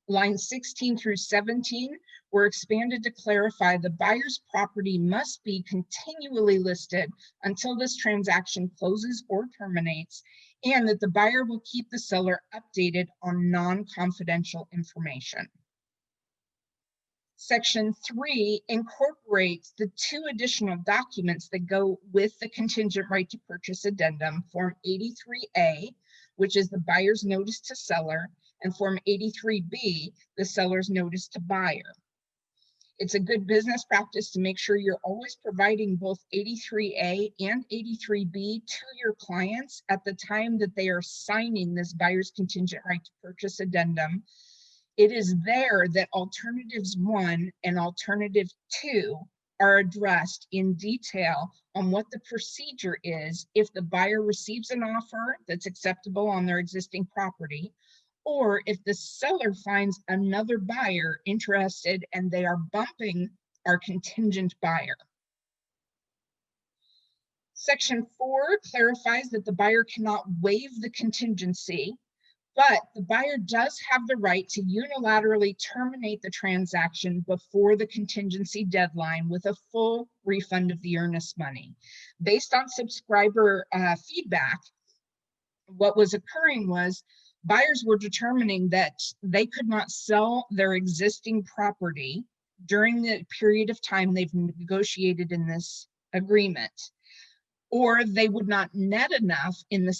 Lines 16 through 17 were expanded to clarify the buyer's property must be continually listed until this transaction closes or terminates, and that the buyer will keep the seller updated on non-confidential information. Section 3 incorporates the 2 additional documents that go with the contingent right to purchase addendum, Form 83A, which is the buyer's notice to seller, and Form 83B, the seller's notice to buyer. It's a good business practice to make sure you're always providing both 83A and 83B to your clients at the time that they are signing this buyer's contingent right to purchase addendum. It is there that alternatives 1 and alternative 2 are addressed in detail on what the procedure is if the buyer receives an offer that's acceptable on their existing property, or if the seller finds another buyer interested and they are bumping our contingent buyer. Section 4 clarifies that the buyer cannot waive the contingency, but the buyer does have the right to unilaterally terminate the transaction before the contingency deadline with a full refund of the earnest money. Based on subscriber feedback, what was occurring was buyers were determining that they could not sell their existing property during the period of time they've negotiated in this agreement, or they would not net enough in the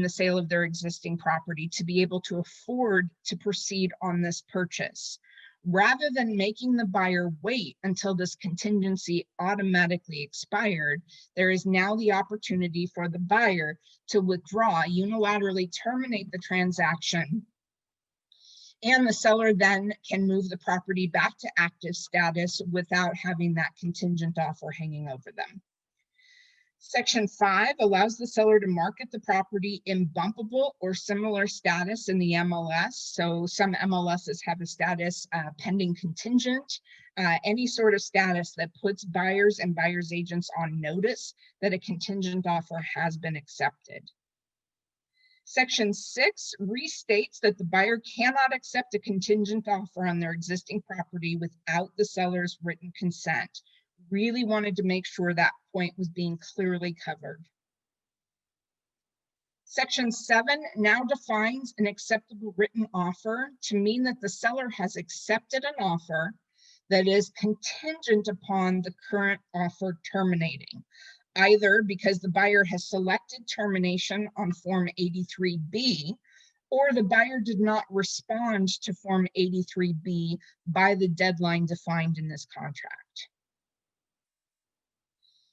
sale of their existing property to be able to afford to proceed on this purchase. Rather than making the buyer wait until this contingency automatically expired, there is now the opportunity for the buyer to withdraw, unilaterally terminate the transaction, and the seller then can move the property back to active status without having that contingent offer hanging over them. Section 5 allows the seller to market the property in bumpable or similar status in the MLS. So some MLSs have a status pending contingent, any sort of status that puts buyers and buyers agents on notice that a contingent offer has been accepted. Section 6 restates that the buyer cannot accept a contingent offer on their existing property without the seller's written consent. Really wanted to make sure that point was being clearly covered. Section 7 now defines an acceptable written offer to mean that the seller has accepted an offer that is contingent upon the current offer terminating, either because the buyer has selected termination on Form 83B, or the buyer did not respond to Form 83B by the deadline defined in this contract.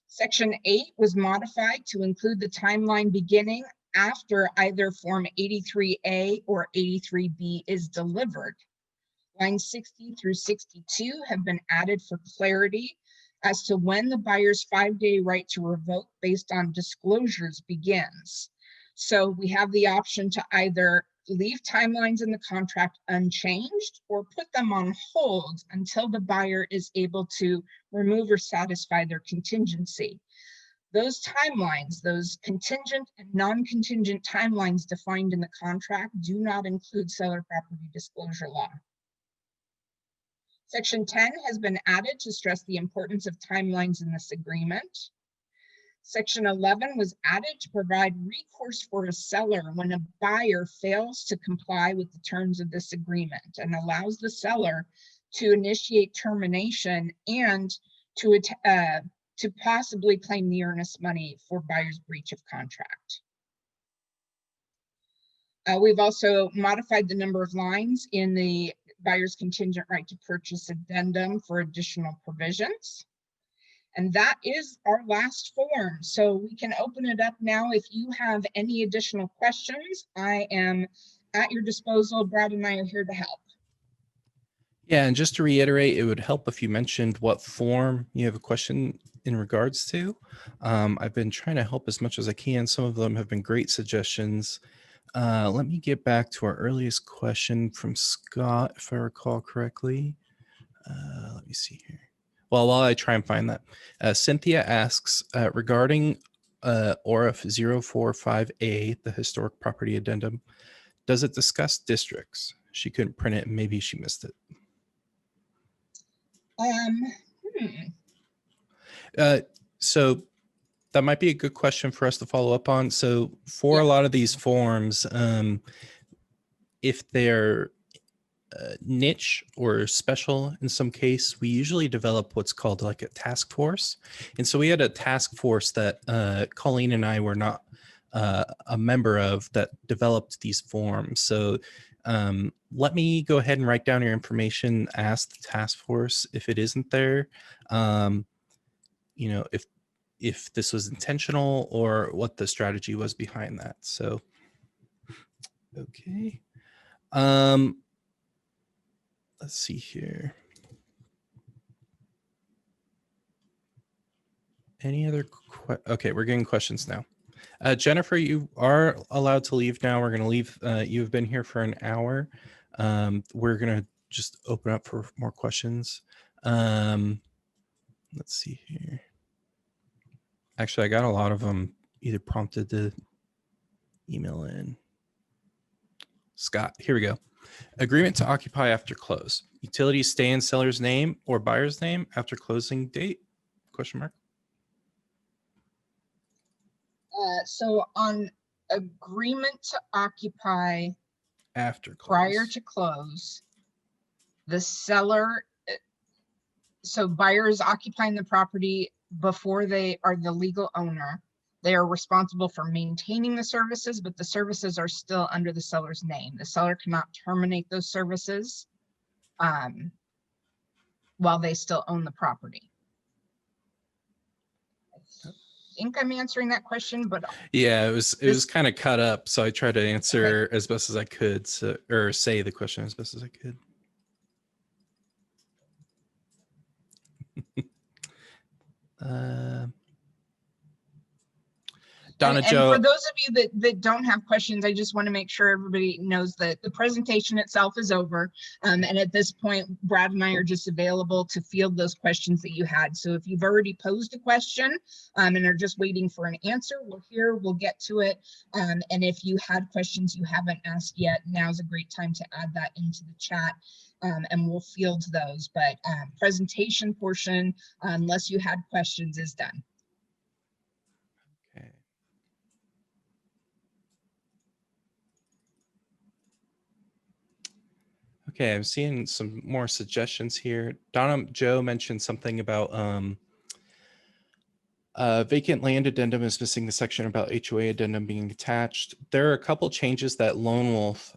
Section 8 was modified to include the timeline beginning after either Form 83A or 83B is delivered. Lines 60 through 62 have been added for clarity as to when the buyer's 5-day right to revoke based on disclosures begins. So we have the option to either leave timelines in the contract unchanged or put them on hold until the buyer is able to remove or satisfy their contingency. Those timelines, those contingent and non-contingent timelines defined in the contract, do not include seller property disclosure law. Section 10 has been added to stress the importance of timelines in this agreement. Section 11 was added to provide recourse for a seller when a buyer fails to comply with the terms of this agreement, and allows the seller to initiate termination and to possibly claim the earnest money for buyer's breach of contract. We've also modified the number of lines in the buyer's contingent right to purchase addendum for additional provisions. And that is our last form. So we can open it up now. If you have any additional questions, I am at your disposal. Brad and I are here to help. Yeah, and just to reiterate, it would help if you mentioned what form you have a question in regards to. I've been trying to help as much as I can. Some of them have been great suggestions. Let me get back to our earliest question from Scott, if I recall correctly. Let me see here. Well, while I try and find that, Cynthia asks, regarding OREF 045A, the Historic Property Addendum, does it discuss districts? She couldn't print it, and maybe she missed it. So that might be a good question for us to follow up on. So for a lot of these forms, if they're niche or special in some case, we usually develop what's called like a task force. And so we had a task force that Colleen and I were not a member of that developed these forms. So Let me go ahead and write down your information, ask the task force if it isn't there, you know, if this was intentional or what the strategy was behind that. So, okay. Let's see here. Any other? Okay, we're getting questions now. Jennifer, you are allowed to leave now. We're going to leave. You've been here for an hour. We're going to just open up for more questions. Let's see here. Actually, I got a lot of them either prompted to email in. Scott, here we go. Agreement to occupy after close. Utilities stay in seller's name or buyer's name after closing date? Question mark. So on agreement to occupy After close. prior to close, the seller, so buyer is occupying the property before they are the legal owner. They are responsible for maintaining the services, but the services are still under the seller's name. The seller cannot terminate those services while they still own the property. I think I'm answering that question, but yeah, it was kind of cut up, so I tried to answer okay. as best as I could, so, or say the question as best as I could. Donna and Joe. for those of you that don't have questions, I just want to make sure everybody knows that the presentation itself is over. And at this point, Brad and I are just available to field those questions that you had. So if you've already posed a question and are just waiting for an answer, we're here, we'll get to it. And if you had questions you haven't asked yet, now's a great time to add that into the chat. And we'll field those. But presentation portion, unless you had questions, is done. Okay. Okay, I'm seeing some more suggestions here. Donna Joe mentioned something about vacant land addendum is missing the section about HOA addendum being attached. There are a couple changes that Lone Wolf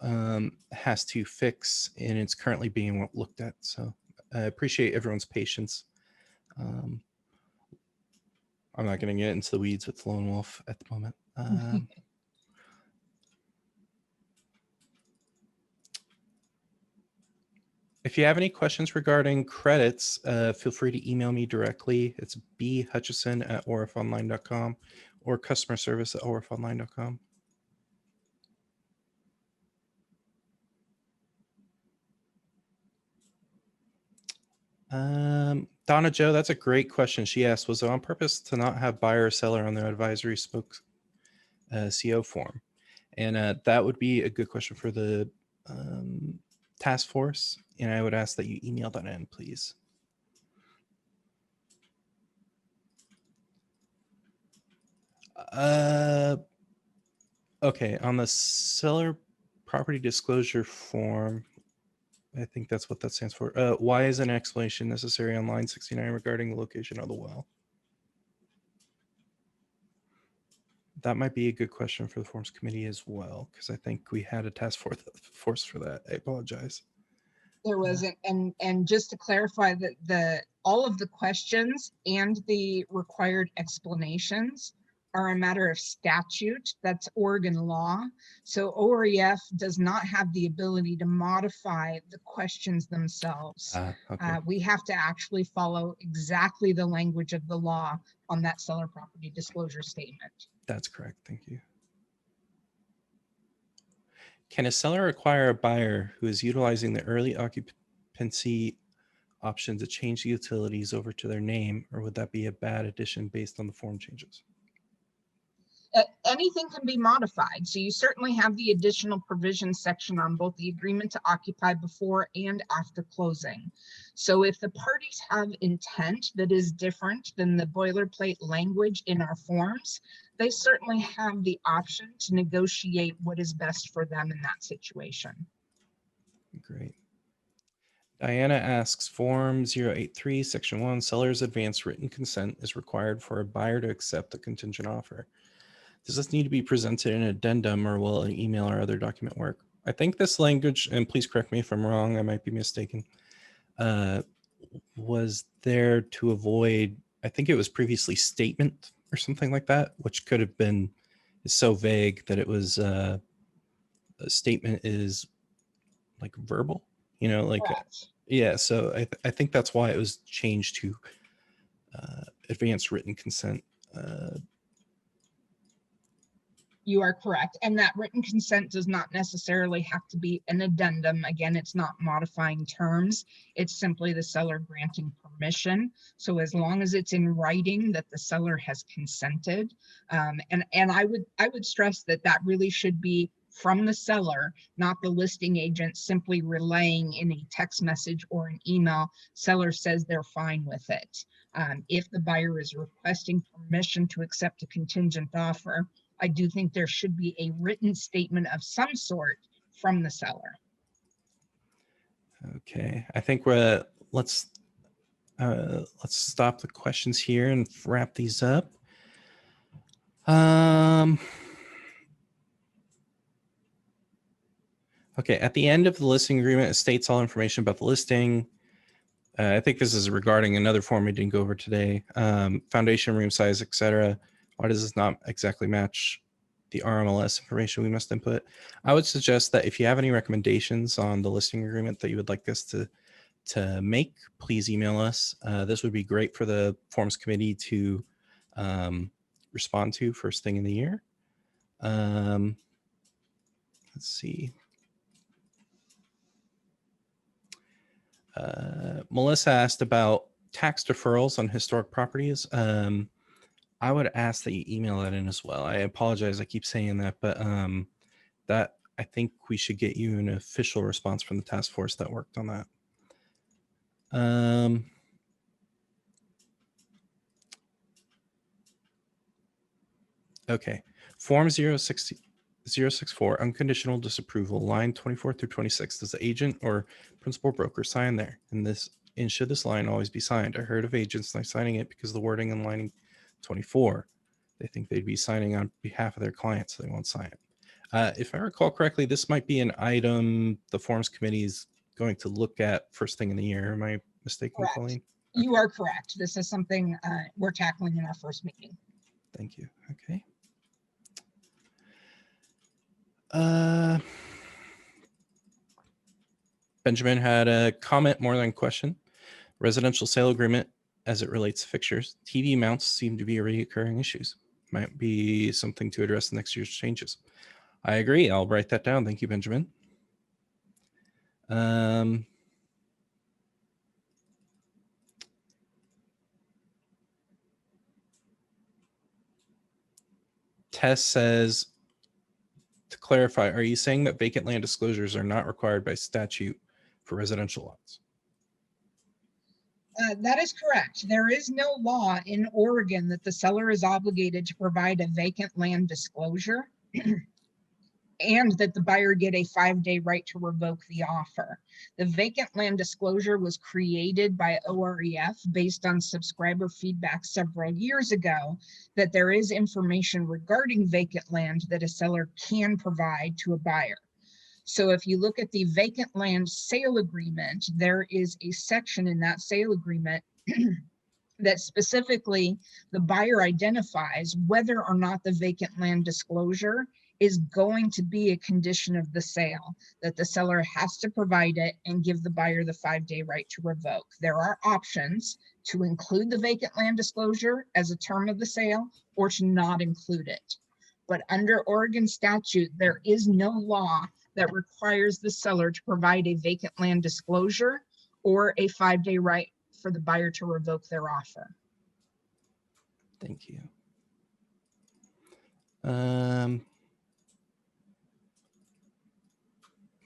has to fix, and it's currently being looked at. So I appreciate everyone's patience. I'm not going to get into the weeds with Lone Wolf at the moment. If you have any questions regarding credits, feel free to email me directly. It's bhutchison@orefonline.com or customer service at orefonline.com. Donna Joe, that's a great question. She asked, was it on purpose to not have buyer or seller on the advisory spoke CO form? And that would be a good question for the task force. And I would ask that you email that in, please. Okay, on the seller property disclosure form, I think that's what that stands for. Why is an explanation necessary on line 69 regarding the location of the well? That might be a good question for the forms committee as well, because I think we had a task force for that. I apologize. There wasn't, and just to clarify that all of the questions and the required explanations are a matter of statute. That's Oregon law. So OREF does not have the ability to modify the questions themselves. Okay. We have to actually follow exactly the language of the law on that seller property disclosure statement. That's correct. Thank you. Can a seller acquire a buyer who is utilizing the early occupancy option to change the utilities over to their name, or would that be a bad addition based on the form changes? Anything can be modified. So you certainly have the additional provision section on both the agreement to occupy before and after closing. So if the parties have intent that is different than the boilerplate language in our forms, they certainly have the option to negotiate what is best for them in that situation. Great. Diana asks, Form 083, Section 1, seller's advance written consent is required for a buyer to accept a contingent offer. Does this need to be presented in an addendum, or will an email or other document work? I think this language, and please correct me if I'm wrong, I might be mistaken, was there to avoid, I think it was previously statement or something like that, which could have been is so vague that it was a statement is like verbal, you know, like, Correct. yeah. So I think that's why it was changed to advanced written consent. You are correct. And that written consent does not necessarily have to be an addendum. Again, it's not modifying terms. It's simply the seller granting permission. So as long as it's in writing that the seller has consented, and I would stress that that really should be from the seller, not the listing agent simply relaying in a text message or an email, seller says they're fine with it. If the buyer is requesting permission to accept a contingent offer, I do think there should be a written statement of some sort from the seller. Okay, I think let's stop the questions here and wrap these up. Okay, at the end of the listing agreement, it states all information about the listing. I think this is regarding another form we didn't go over today. Foundation, room size, etc. Why does this not exactly match the RMLS information we must input? I would suggest that if you have any recommendations on the listing agreement that you would like us to make, please email us. This would be great for the forms committee to respond to first thing in the year. Let's see. Melissa asked about tax deferrals on historic properties. I would ask that you email that in as well. I apologize, I keep saying that, but that I think we should get you an official response from the task force that worked on that. Okay, Form 064, unconditional disapproval, line 24 through 26. Does the agent or principal broker sign there? And should this line always be signed? I heard of agents not signing it because the wording in line 24, they think they'd be signing on behalf of their clients, so they won't sign it. If I recall correctly, this might be an item the forms committee is going to look at first thing in the year. Am I mistaken, Correct. Colleen? You are correct. This is something we're tackling in our first meeting. Thank you. Okay. Benjamin had a comment more than a question. Residential sale agreement as it relates to fixtures. TV mounts seem to be a recurring issues. Might be something to address next year's changes. I agree. I'll write that down. Thank you, Benjamin. Tess says, to clarify, are you saying that vacant land disclosures are not required by statute for residential lots? That is correct. There is no law in Oregon that the seller is obligated to provide a vacant land disclosure and that the buyer get a 5-day right to revoke the offer. The vacant land disclosure was created by OREF based on subscriber feedback several years ago that there is information regarding vacant land that a seller can provide to a buyer. So if you look at the vacant land sale agreement, there is a section in that sale agreement that specifically the buyer identifies whether or not the vacant land disclosure is going to be a condition of the sale, that the seller has to provide it and give the buyer the 5-day right to revoke. There are options to include the vacant land disclosure as a term of the sale or to not include it. But under Oregon statute, there is no law that requires the seller to provide a vacant land disclosure or a 5-day right for the buyer to revoke their offer. Thank you.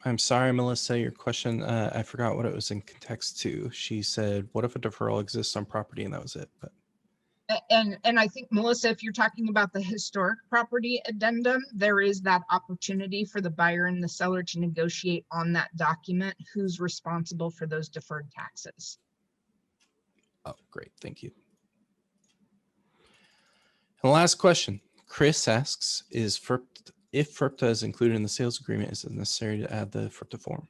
I'm sorry, Melissa, your question, I forgot what it was in context to. She said, what if a deferral exists on property? And that was it. But And I think, Melissa, if you're talking about the historic property addendum, there is that opportunity for the buyer and the seller to negotiate on that document who's responsible for those deferred taxes. oh, great. Thank you. And the last question, Chris asks, is FERC if FERPTA is included in the sales agreement, is it necessary to add the FERPTA form?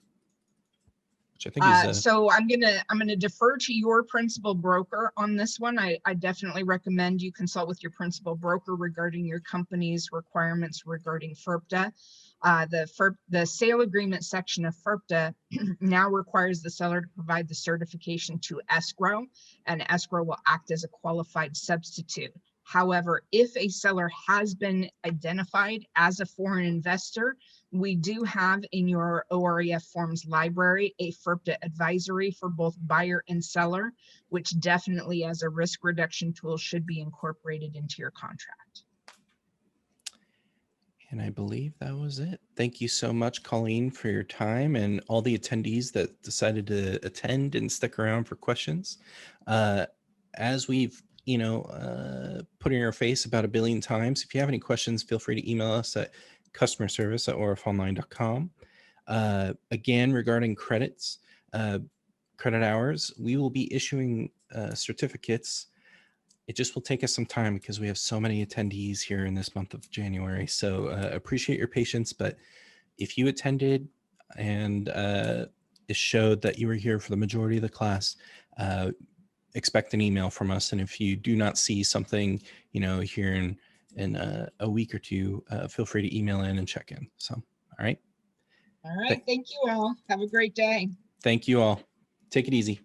Which I think is So I'm gonna defer to your principal broker on this one. I definitely recommend you consult with your principal broker regarding your company's requirements regarding FERPTA. The sale agreement section of FERPTA now requires the seller to provide the certification to escrow, and escrow will act as a qualified substitute. However, if a seller has been identified as a foreign investor, we do have in your OREF forms library a FERPTA advisory for both buyer and seller, which definitely as a risk reduction tool should be incorporated into your contract. And I believe that was it. Thank you so much, Colleen, for your time and all the attendees that decided to attend and stick around for questions. As we've put in your face about 1 billion times, if you have any questions, feel free to email us at customerservice@orefonline.com. Again, regarding credits, credit hours, we will be issuing certificates. It just will take us some time because we have so many attendees here in this month of January. So appreciate your patience, but if you attended and it showed that you were here for the majority of the class, expect an email from us. And if you do not see something, here in a week or two, feel free to email in and check in. So, all right. All right. Thank you all. Have a great day. Thank you all. Take it easy.